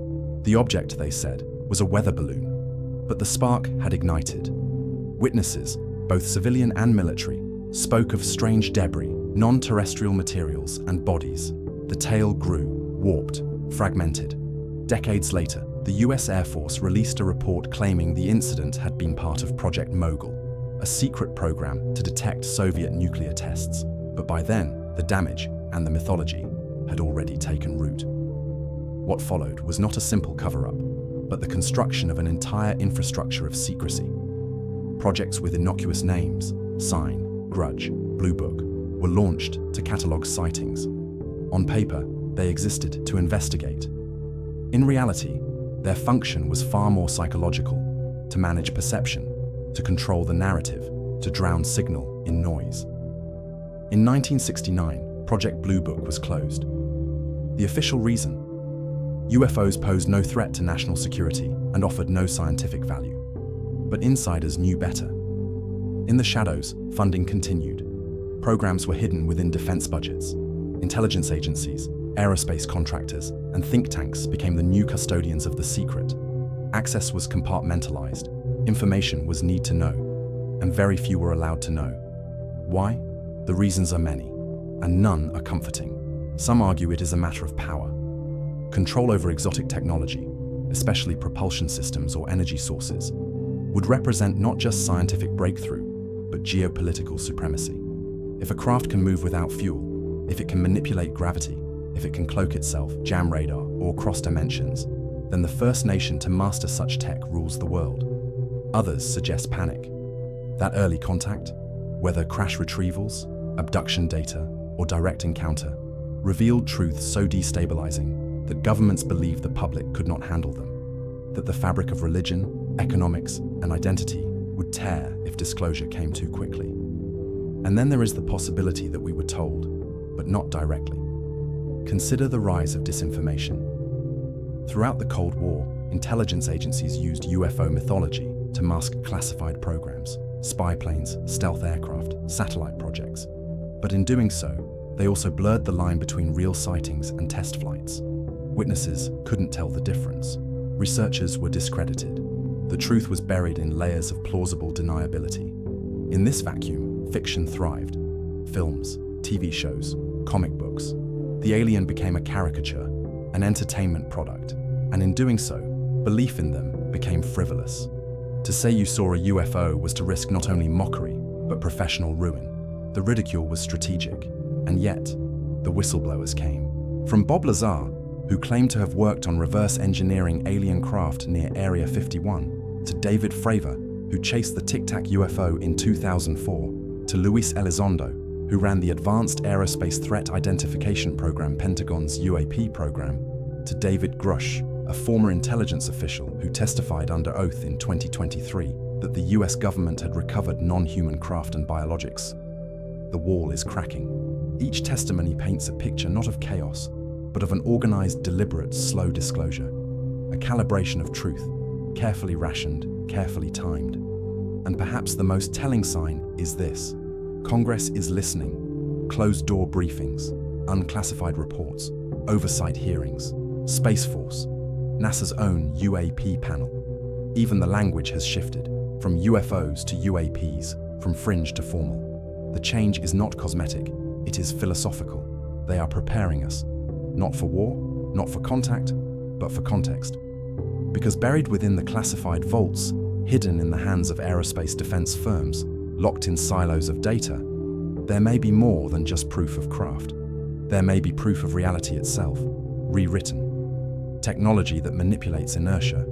The object, they said, was a weather balloon, but the spark had ignited. Witnesses, both civilian and military, spoke of strange debris, non-terrestrial materials, and bodies. The tale grew, warped, fragmented. Decades later, the US Air Force released a report claiming the incident had been part of Project Mogul, a secret program to detect Soviet nuclear tests. But by then, the damage and the mythology had already taken root. What followed was not a simple cover-up, but the construction of an entire infrastructure of secrecy. Projects with innocuous names, Sign, Grudge, Blue Book, were launched to catalogue sightings. On paper, they existed to investigate. In reality, their function was far more psychological, to manage perception, to control the narrative, to drown signal in noise. In 1969, Project Blue Book was closed. The official reason? UFOs posed no threat to national security and offered no scientific value. But insiders knew better. In the shadows, funding continued. Programs were hidden within defense budgets. Intelligence agencies, aerospace contractors, and think tanks became the new custodians of the secret. Access was compartmentalized. Information was need to know, and very few were allowed to know. Why? The reasons are many, and none are comforting. Some argue it is a matter of power. Control over exotic technology, especially propulsion systems or energy sources, would represent not just scientific breakthrough, but geopolitical supremacy. If a craft can move without fuel, if it can manipulate gravity, if it can cloak itself, jam radar, or cross dimensions, then the first nation to master such tech rules the world. Others suggest panic. That early contact, whether crash retrievals, abduction data, or direct encounter, revealed truths so destabilizing that governments believed the public could not handle them, that the fabric of religion, economics, and identity would tear if disclosure came too quickly. And then there is the possibility that we were told, but not directly. Consider the rise of disinformation. Throughout the Cold War, intelligence agencies used UFO mythology to mask classified programs, spy planes, stealth aircraft, satellite projects. But in doing so, they also blurred the line between real sightings and test flights. Witnesses couldn't tell the difference. Researchers were discredited. The truth was buried in layers of plausible deniability. In this vacuum, fiction thrived. Films, TV shows, comic books. The alien became a caricature, an entertainment product, and in doing so, belief in them became frivolous. To say you saw a UFO was to risk not only mockery, but professional ruin. The ridicule was strategic, and yet, the whistleblowers came. From Bob Lazar, who claimed to have worked on reverse engineering alien craft near Area 51, to David Fravor, who chased the Tic Tac UFO in 2004, to Luis Elizondo, who ran the Advanced Aerospace Threat Identification Program, Pentagon's UAP program, to David Grush, a former intelligence official who testified under oath in 2023 that the US government had recovered non-human craft and biologics. The wall is cracking. Each testimony paints a picture not of chaos, but of an organized, deliberate, slow disclosure. A calibration of truth, carefully rationed, carefully timed. And perhaps the most telling sign is this. Congress is listening. Closed-door briefings, unclassified reports, oversight hearings, Space Force, NASA's own UAP panel. Even the language has shifted, from UFOs to UAPs, from fringe to formal. The change is not cosmetic, it is philosophical. They are preparing us, not for war, not for contact, but for context. Because buried within the classified vaults, hidden in the hands of aerospace defense firms, locked in silos of data, there may be more than just proof of craft. There may be proof of reality itself, rewritten. Technology that manipulates inertia,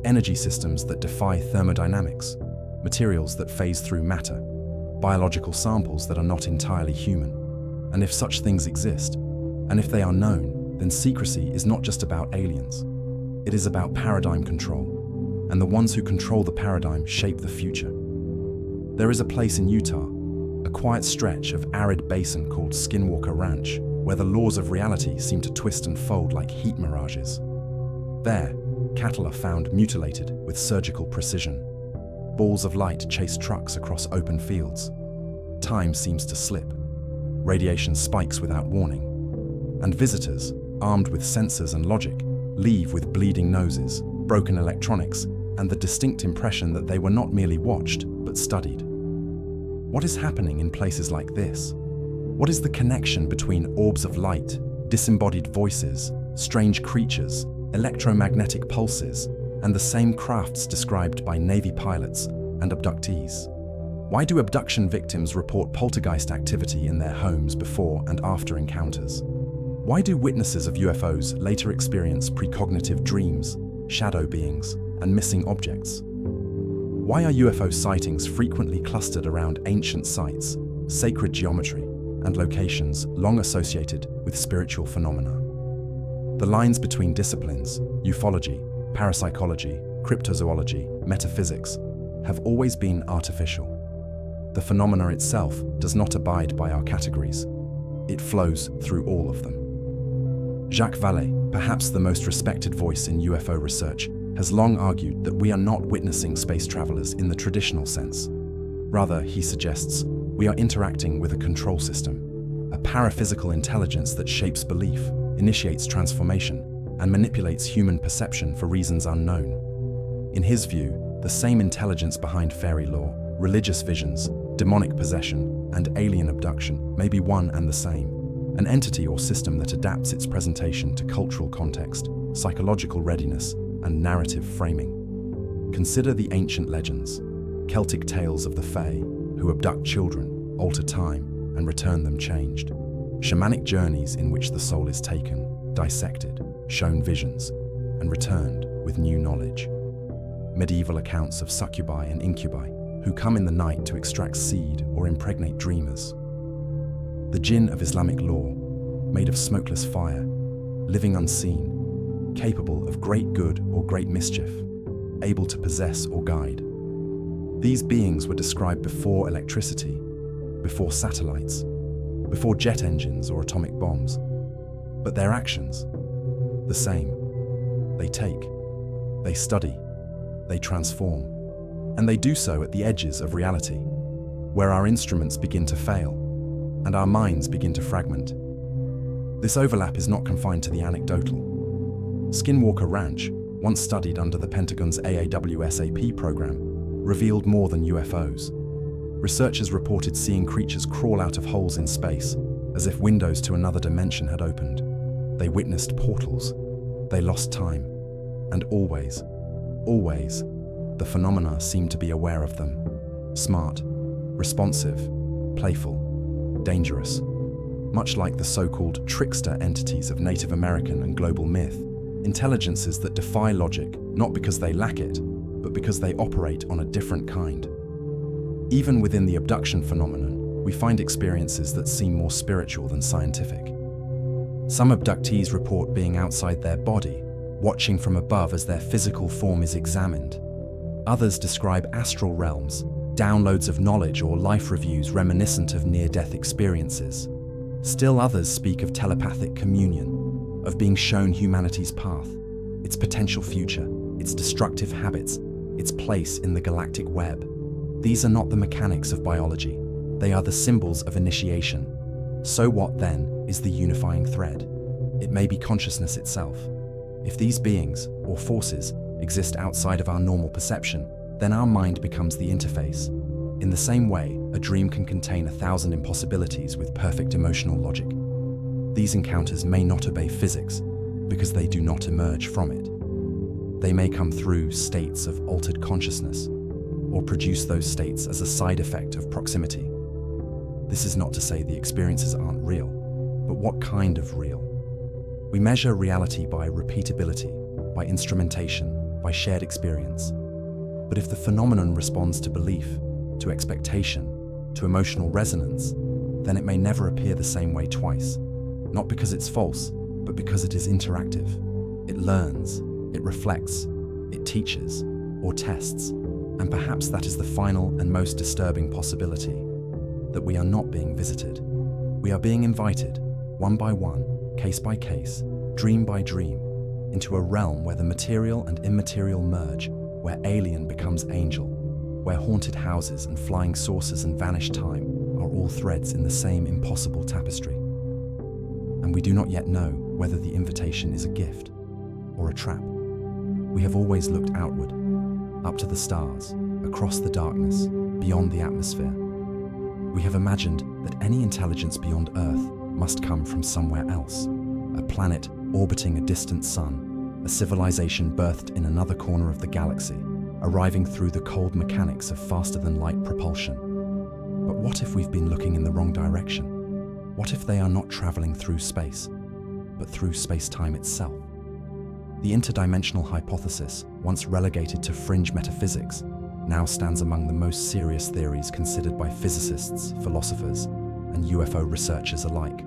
energy systems that defy thermodynamics, materials that phase through matter, biological samples that are not entirely human. And if such things exist, and if they are known, then secrecy is not just about aliens. It is about paradigm control, and the ones who control the paradigm shape the future. There is a place in Utah, a quiet stretch of arid basin called Skinwalker Ranch, where the laws of reality seem to twist and fold like heat mirages. There, cattle are found mutilated with surgical precision. Balls of light chase trucks across open fields. Time seems to slip. Radiation spikes without warning. And visitors, armed with sensors and logic, leave with bleeding noses, broken electronics, and the distinct impression that they were not merely watched, but studied. What is happening in places like this? What is the connection between orbs of light, disembodied voices, strange creatures, electromagnetic pulses, and the same crafts described by Navy pilots and abductees? Why do abduction victims report poltergeist activity in their homes before and after encounters? Why do witnesses of UFOs later experience precognitive dreams, shadow beings, and missing objects? Why are UFO sightings frequently clustered around ancient sites, sacred geometry, and locations long associated with spiritual phenomena? The lines between disciplines, ufology, parapsychology, cryptozoology, metaphysics, have always been artificial. The phenomena itself does not abide by our categories. It flows through all of them. Jacques Vallée, perhaps the most respected voice in UFO research, has long argued that we are not witnessing space travelers in the traditional sense. Rather, he suggests, we are interacting with a control system, a paraphysical intelligence that shapes belief, initiates transformation, and manipulates human perception for reasons unknown. In his view, the same intelligence behind fairy lore, religious visions, demonic possession, and alien abduction may be one and the same, an entity or system that adapts its presentation to cultural context, psychological readiness, and narrative framing. Consider the ancient legends, Celtic tales of the Fae, who abduct children, alter time, and return them changed. Shamanic journeys in which the soul is taken, dissected, shown visions, and returned with new knowledge. Medieval accounts of succubi and incubi, who come in the night to extract seed or impregnate dreamers. The jinn of Islamic lore, made of smokeless fire, living unseen, capable of great good or great mischief, able to possess or guide. These beings were described before electricity, before satellites, before jet engines or atomic bombs. But their actions, the same. They take, they study, they transform, and they do so at the edges of reality, where our instruments begin to fail and our minds begin to fragment. This overlap is not confined to the anecdotal. Skinwalker Ranch, once studied under the Pentagon's AAWSAP program, revealed more than UFOs. Researchers reported seeing creatures crawl out of holes in space, as if windows to another dimension had opened. They witnessed portals. They lost time. And always, the phenomena seemed to be aware of them. Smart, responsive, playful, dangerous. Much like the so-called trickster entities of Native American and global myth, intelligences that defy logic, not because they lack it, but because they operate on a different kind. Even within the abduction phenomenon, we find experiences that seem more spiritual than scientific. Some abductees report being outside their body, watching from above as their physical form is examined. Others describe astral realms, downloads of knowledge or life reviews reminiscent of near-death experiences. Still others speak of telepathic communion, of being shown humanity's path, its potential future, its destructive habits, its place in the galactic web. These are not the mechanics of biology. They are the symbols of initiation. So what, then, is the unifying thread? It may be consciousness itself. If these beings, or forces, exist outside of our normal perception, then our mind becomes the interface. In the same way, a dream can contain 1,000 impossibilities with perfect emotional logic. These encounters may not obey physics, because they do not emerge from it. They may come through states of altered consciousness, or produce those states as a side effect of proximity. This is not to say the experiences aren't real, but what kind of real? We measure reality by repeatability, by instrumentation, by shared experience. But if the phenomenon responds to belief, to expectation, to emotional resonance, then it may never appear the same way twice. Not because it's false, but because it is interactive. It learns, it reflects, it teaches, or tests. And perhaps that is the final and most disturbing possibility, that we are not being visited. We are being invited, one by one, case by case, dream by dream, into a realm where the material and immaterial merge, where alien becomes angel, where haunted houses and flying saucers and vanished time are all threads in the same impossible tapestry. And we do not yet know whether the invitation is a gift or a trap. We have always looked outward, up to the stars, across the darkness, beyond the atmosphere. We have imagined that any intelligence beyond Earth must come from somewhere else, a planet orbiting a distant sun, a civilization birthed in another corner of the galaxy, arriving through the cold mechanics of faster-than-light propulsion. But what if we've been looking in the wrong direction? What if they are not traveling through space, but through space-time itself? The interdimensional hypothesis, once relegated to fringe metaphysics, now stands among the most serious theories considered by physicists, philosophers, and UFO researchers alike.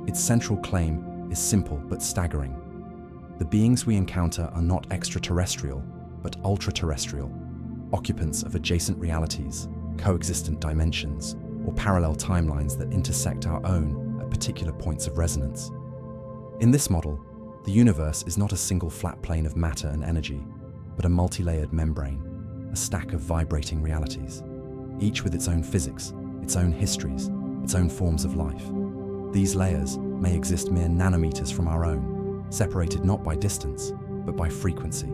Its central claim is simple but staggering. The beings we encounter are not extraterrestrial, but ultra-terrestrial, occupants of adjacent realities, coexistent dimensions, or parallel timelines that intersect our own at particular points of resonance. In this model, the universe is not a single flat plane of matter and energy, but a multi-layered membrane, a stack of vibrating realities, each with its own physics, its own histories, its own forms of life. These layers may exist mere nanometers from our own, separated not by distance, but by frequency.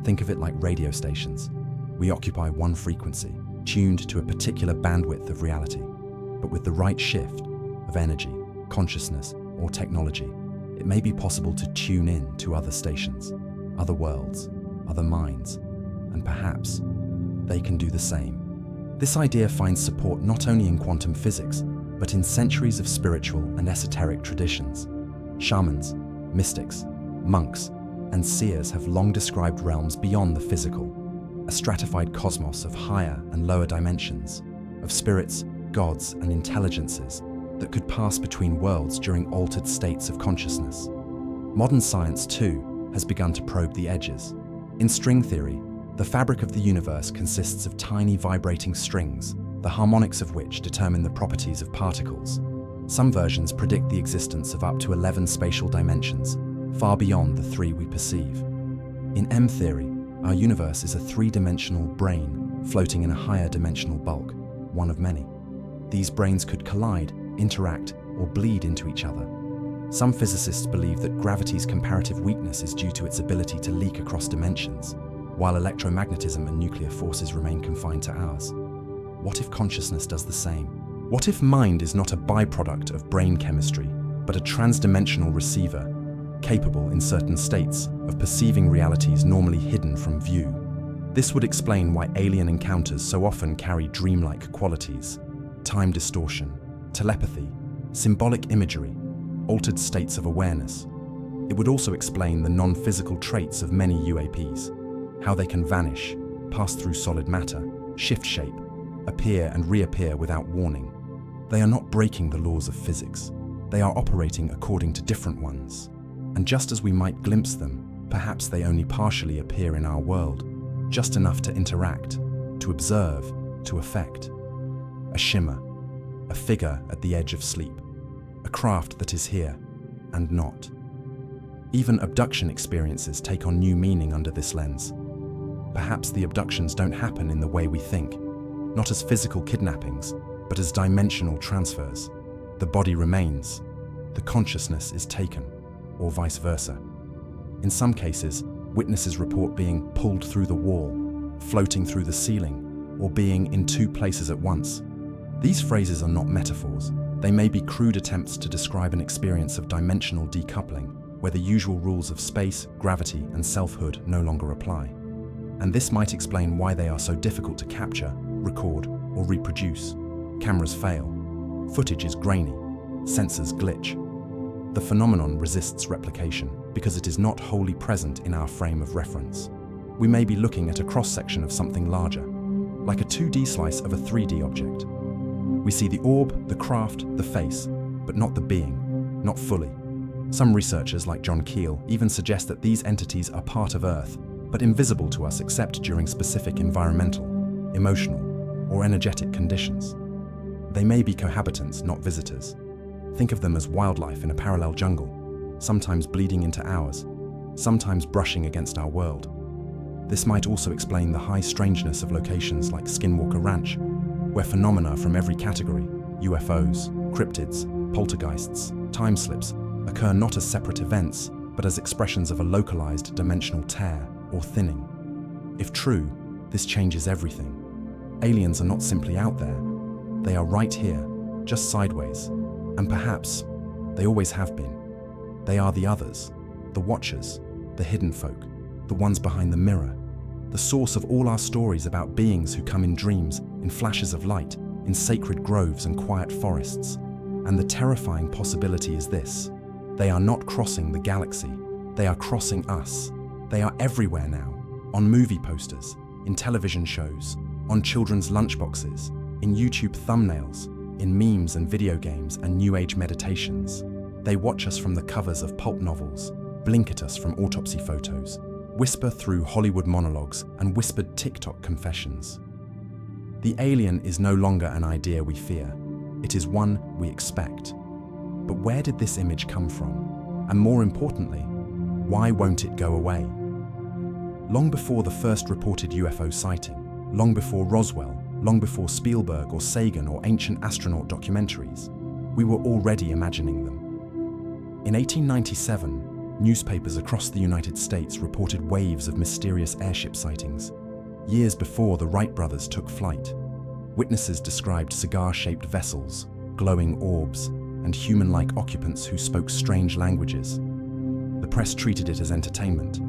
Think of it like radio stations. We occupy one frequency, tuned to a particular bandwidth of reality. But with the right shift of energy, consciousness, or technology, it may be possible to tune in to other stations, other worlds, other minds, and perhaps they can do the same. This idea finds support not only in quantum physics, but in centuries of spiritual and esoteric traditions. Shamans, mystics, monks, and seers have long described realms beyond the physical, a stratified cosmos of higher and lower dimensions, of spirits, gods, and intelligences that could pass between worlds during altered states of consciousness. Modern science, too, has begun to probe the edges. In string theory, the fabric of the universe consists of tiny vibrating strings, the harmonics of which determine the properties of particles. Some versions predict the existence of up to 11 spatial dimensions, far beyond the 3 we perceive. In M theory, our universe is a 3-dimensional brain floating in a higher dimensional bulk, one of many. These brains could collide, interact, or bleed into each other. Some physicists believe that gravity's comparative weakness is due to its ability to leak across dimensions, while electromagnetism and nuclear forces remain confined to ours. What if consciousness does the same? What if mind is not a byproduct of brain chemistry, but a transdimensional receiver, capable in certain states of perceiving realities normally hidden from view? This would explain why alien encounters so often carry dreamlike qualities: time distortion, telepathy, symbolic imagery, altered states of awareness. It would also explain the non-physical traits of many UAPs, how they can vanish, pass through solid matter, shift shape, appear and reappear without warning. They are not breaking the laws of physics. They are operating according to different ones. And just as we might glimpse them, perhaps they only partially appear in our world, just enough to interact, to observe, to affect. A shimmer, a figure at the edge of sleep, a craft that is here and not. Even abduction experiences take on new meaning under this lens. Perhaps the abductions don't happen in the way we think, not as physical kidnappings, but as dimensional transfers. The body remains, the consciousness is taken, or vice versa. In some cases, witnesses report being pulled through the wall, floating through the ceiling, or being in 2 places at once. These phrases are not metaphors. They may be crude attempts to describe an experience of dimensional decoupling, where the usual rules of space, gravity, and selfhood no longer apply. And this might explain why they are so difficult to capture, record, or reproduce. Cameras fail. Footage is grainy. Sensors glitch. The phenomenon resists replication because it is not wholly present in our frame of reference. We may be looking at a cross-section of something larger, like a 2D slice of a 3D object. We see the orb, the craft, the face, but not the being, not fully. Some researchers, like John Keel, even suggest that these entities are part of Earth, but invisible to us except during specific environmental, emotional, or energetic conditions. They may be cohabitants, not visitors. Think of them as wildlife in a parallel jungle, sometimes bleeding into ours, sometimes brushing against our world. This might also explain the high strangeness of locations like Skinwalker Ranch, where phenomena from every category, UFOs, cryptids, poltergeists, time slips, occur not as separate events, but as expressions of a localized dimensional tear or thinning. If true, this changes everything. Aliens are not simply out there. They are right here, just sideways. And perhaps they always have been. They are the others, the watchers, the hidden folk, the ones behind the mirror, the source of all our stories about beings who come in dreams, in flashes of light, in sacred groves and quiet forests. And the terrifying possibility is this: they are not crossing the galaxy, they are crossing us. They are everywhere now, on movie posters, in television shows, on children's lunchboxes, in YouTube thumbnails, in memes and video games and New Age meditations. They watch us from the covers of pulp novels, blink at us from autopsy photos, whisper through Hollywood monologues, and whispered TikTok confessions. The alien is no longer an idea we fear. It is one we expect. But where did this image come from? And more importantly, why won't it go away? Long before the first reported UFO sighting, long before Roswell, long before Spielberg or Sagan or ancient astronaut documentaries, we were already imagining them. In 1897, newspapers across the United States reported waves of mysterious airship sightings. Years before the Wright brothers took flight, witnesses described cigar-shaped vessels, glowing orbs, and human-like occupants who spoke strange languages. The press treated it as entertainment,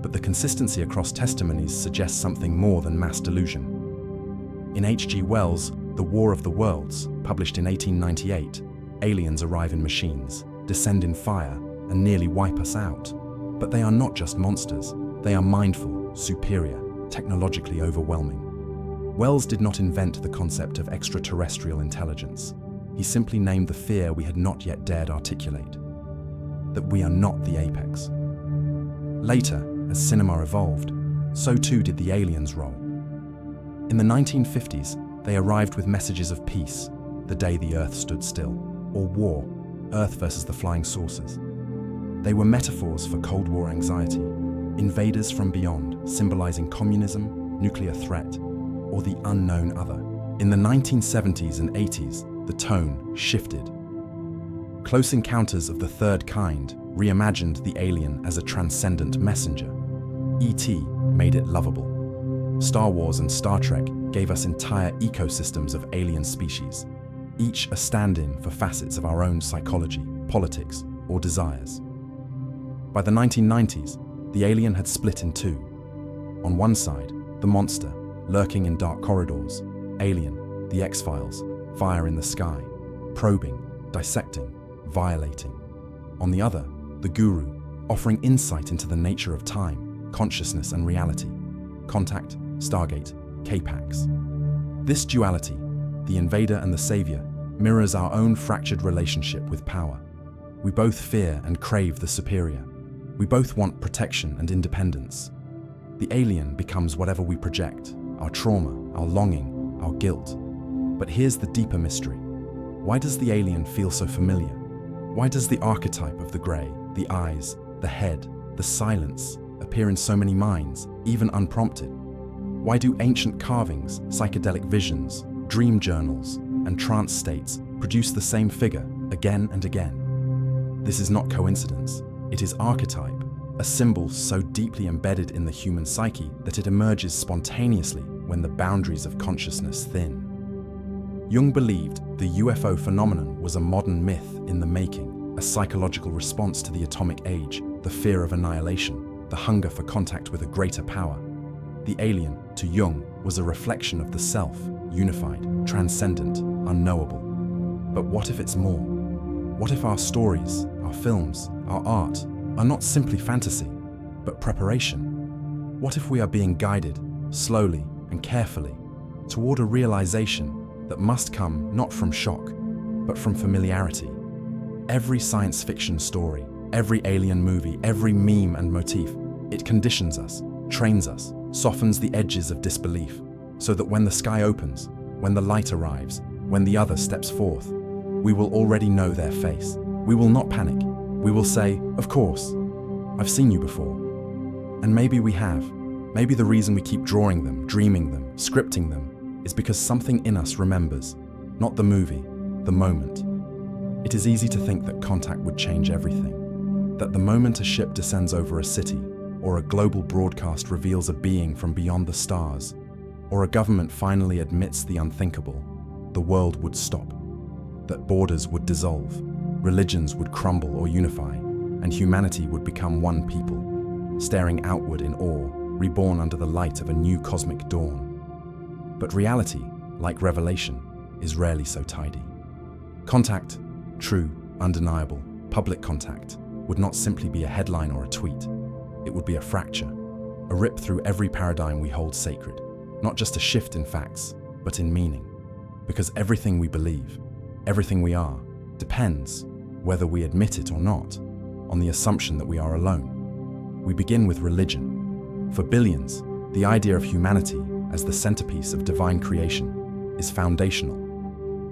but the consistency across testimonies suggests something more than mass delusion. In H.G. Wells' The War of the Worlds, published in 1898, aliens arrive in machines, descend in fire, and nearly wipe us out. But they are not just monsters. They are mindful, superior, technologically overwhelming. Wells did not invent the concept of extraterrestrial intelligence. He simply named the fear we had not yet dared articulate: that we are not the apex. Later, as cinema evolved, so too did the aliens' role. In the 1950s, they arrived with messages of peace, the day the Earth stood still, or war, Earth versus the flying saucers. They were metaphors for Cold War anxiety, invaders from beyond, symbolizing communism, nuclear threat, or the unknown other. In the 1970s and 80s, the tone shifted. Close Encounters of the Third Kind reimagined the alien as a transcendent messenger. E.T. made it lovable. Star Wars and Star Trek gave us entire ecosystems of alien species, each a stand-in for facets of our own psychology, politics, or desires. By the 1990s, the alien had split in two. On one side, the monster, lurking in dark corridors, Alien, The X-Files, Fire in the Sky, probing, dissecting, violating. On the other, the guru, offering insight into the nature of time, consciousness and reality. Contact, Stargate, K-Pax. This duality, the invader and the savior, mirrors our own fractured relationship with power. We both fear and crave the superior. We both want protection and independence. The alien becomes whatever we project, our trauma, our longing, our guilt. But here's the deeper mystery. Why does the alien feel so familiar? Why does the archetype of the grey, the eyes, the head, the silence appear in so many minds, even unprompted? Why do ancient carvings, psychedelic visions, dream journals, and trance states produce the same figure again and again? This is not coincidence. It is archetype, a symbol so deeply embedded in the human psyche that it emerges spontaneously when the boundaries of consciousness thin. Jung believed the UFO phenomenon was a modern myth in the making, a psychological response to the atomic age, the fear of annihilation, the hunger for contact with a greater power. The alien, to Jung, was a reflection of the self, unified, transcendent, unknowable. But what if it's more? What if our stories, our films, our art are not simply fantasy, but preparation? What if we are being guided, slowly and carefully, toward a realization that must come not from shock, but from familiarity? Every science fiction story, every alien movie, every meme and motif, it conditions us, trains us, softens the edges of disbelief, so that when the sky opens, when the light arrives, when the other steps forth, we will already know their face. We will not panic. We will say, of course, I've seen you before. And maybe we have. Maybe the reason we keep drawing them, dreaming them, scripting them, is because something in us remembers, not the movie, the moment. It is easy to think that contact would change everything, that the moment a ship descends over a city, or a global broadcast reveals a being from beyond the stars, or a government finally admits the unthinkable, the world would stop, that borders would dissolve, religions would crumble or unify, and humanity would become one people, staring outward in awe, reborn under the light of a new cosmic dawn. But reality, like revelation, is rarely so tidy. Contact, true, undeniable, public contact, would not simply be a headline or a tweet. It would be a fracture, a rip through every paradigm we hold sacred, not just a shift in facts, but in meaning. Because everything we believe, everything we are, depends, whether we admit it or not, on the assumption that we are alone. We begin with religion, For billions, the idea of humanity as the centerpiece of divine creation is foundational.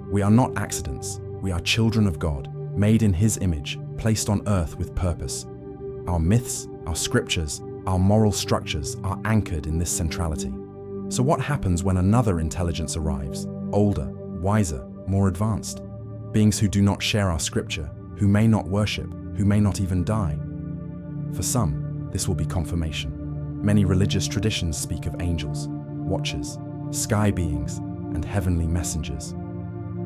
We are not accidents, we are children of God, made in His image, placed on earth with purpose. Our myths, our scriptures, our moral structures are anchored in this centrality. So what happens when another intelligence arrives, older, wiser, more advanced? Beings who do not share our scripture, who may not worship, who may not even die. For some, this will be confirmation. Many religious traditions speak of angels, watchers, sky beings, and heavenly messengers.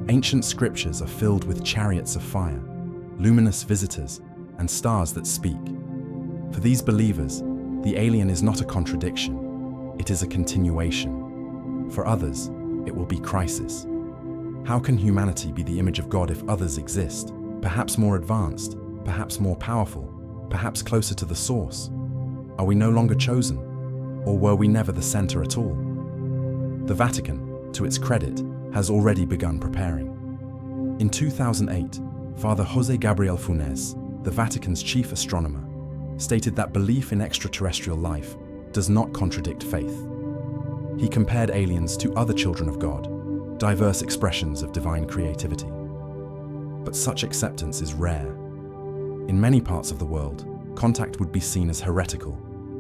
Ancient scriptures are filled with chariots of fire, luminous visitors, and stars that speak. For these believers, the alien is not a contradiction, it is a continuation. For others, it will be crisis. How can humanity be the image of God if others exist, perhaps more advanced, perhaps more powerful, perhaps closer to the source? Are we no longer chosen? Or were we never the center at all? The Vatican, to its credit, has already begun preparing. In 2008, Father José Gabriel Funes, the Vatican's chief astronomer, stated that belief in extraterrestrial life does not contradict faith. He compared aliens to other children of God, diverse expressions of divine creativity. But such acceptance is rare. In many parts of the world, contact would be seen as heretical,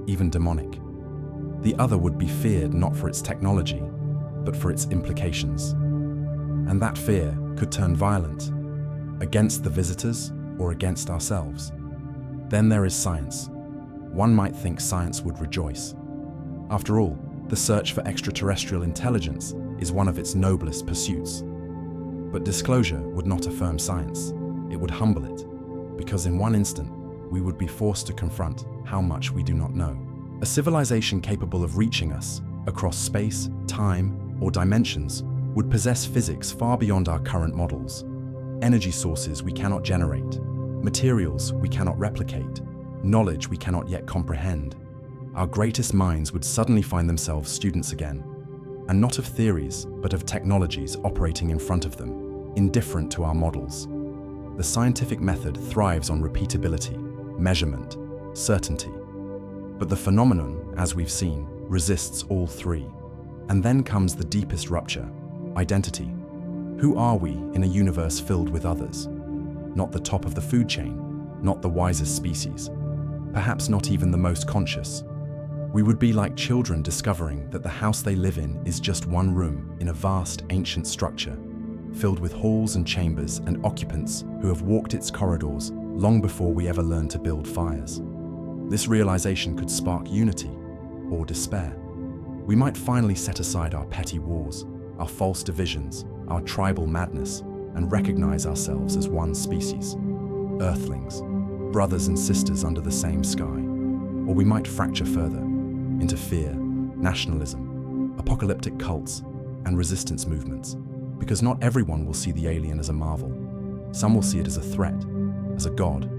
even demonic. The other would be feared not for its technology, but for its implications. And that fear could turn violent, against the visitors or against ourselves. Then there is science. One might think science would rejoice. After all, the search for extraterrestrial intelligence is one of its noblest pursuits. But disclosure would not affirm science. It would humble it, because in one instant, we would be forced to confront how much we do not know. A civilization capable of reaching us across space, time, or dimensions would possess physics far beyond our current models, energy sources we cannot generate, materials we cannot replicate, knowledge we cannot yet comprehend. Our greatest minds would suddenly find themselves students again, and not of theories, but of technologies operating in front of them, indifferent to our models. The scientific method thrives on repeatability, measurement, certainty. But the phenomenon, as we've seen, resists all three. And then comes the deepest rupture, identity. Who are we in a universe filled with others? Not the top of the food chain, not the wisest species, perhaps not even the most conscious. We would be like children discovering that the house they live in is just one room in a vast ancient structure, filled with halls and chambers and occupants who have walked its corridors long before we ever learned to build fires. This realization could spark unity or despair. We might finally set aside our petty wars, our false divisions, our tribal madness, and recognize ourselves as one species, Earthlings, brothers and sisters under the same sky. Or we might fracture further into fear, nationalism, apocalyptic cults, and resistance movements, because not everyone will see the alien as a marvel. Some will see it as a threat, as a god,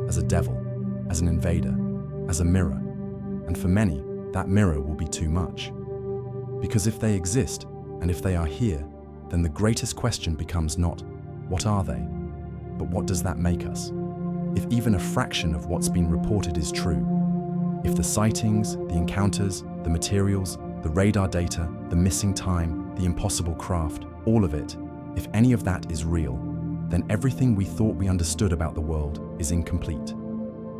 as a devil, as an invader, as a mirror. And for many, that mirror will be too much. Because if they exist, and if they are here, then the greatest question becomes not, what are they? But what does that make us? If even a fraction of what's been reported is true, if the sightings, the encounters, the materials, the radar data, the missing time, the impossible craft, all of it, if any of that is real, then everything we thought we understood about the world is incomplete.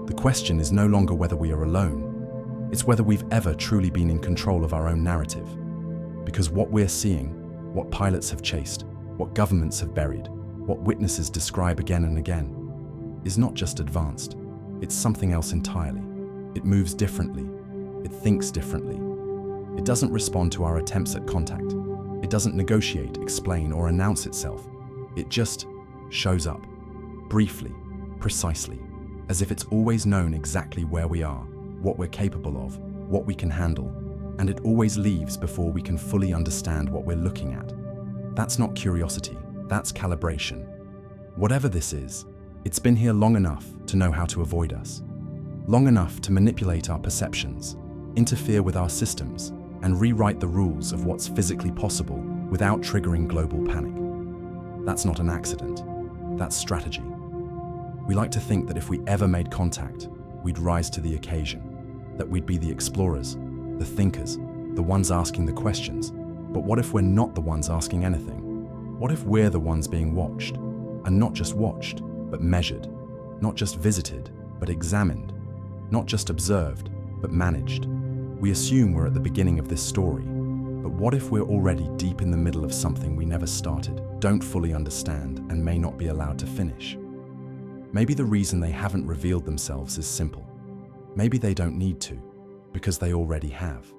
The question is no longer whether we are alone, it's whether we've ever truly been in control of our own narrative. Because what we're seeing, what pilots have chased, what governments have buried, what witnesses describe again and again, is not just advanced, it's something else entirely. It moves differently, it thinks differently. It doesn't respond to our attempts at contact. It doesn't negotiate, explain, or announce itself. It just shows up, briefly, precisely, as if it's always known exactly where we are, what we're capable of, what we can handle, and it always leaves before we can fully understand what we're looking at. That's not curiosity, that's calibration. Whatever this is, it's been here long enough to know how to avoid us, long enough to manipulate our perceptions, interfere with our systems, and rewrite the rules of what's physically possible without triggering global panic. That's not an accident, that's strategy. We like to think that if we ever made contact, we'd rise to the occasion, that we'd be the explorers, the thinkers, the ones asking the questions. But what if we're not the ones asking anything? What if we're the ones being watched? And not just watched, but measured. Not just visited, but examined. Not just observed, but managed. We assume we're at the beginning of this story, but what if we're already deep in the middle of something we never started, don't fully understand, and may not be allowed to finish? Maybe the reason they haven't revealed themselves is simple. Maybe they don't need to, because they already have.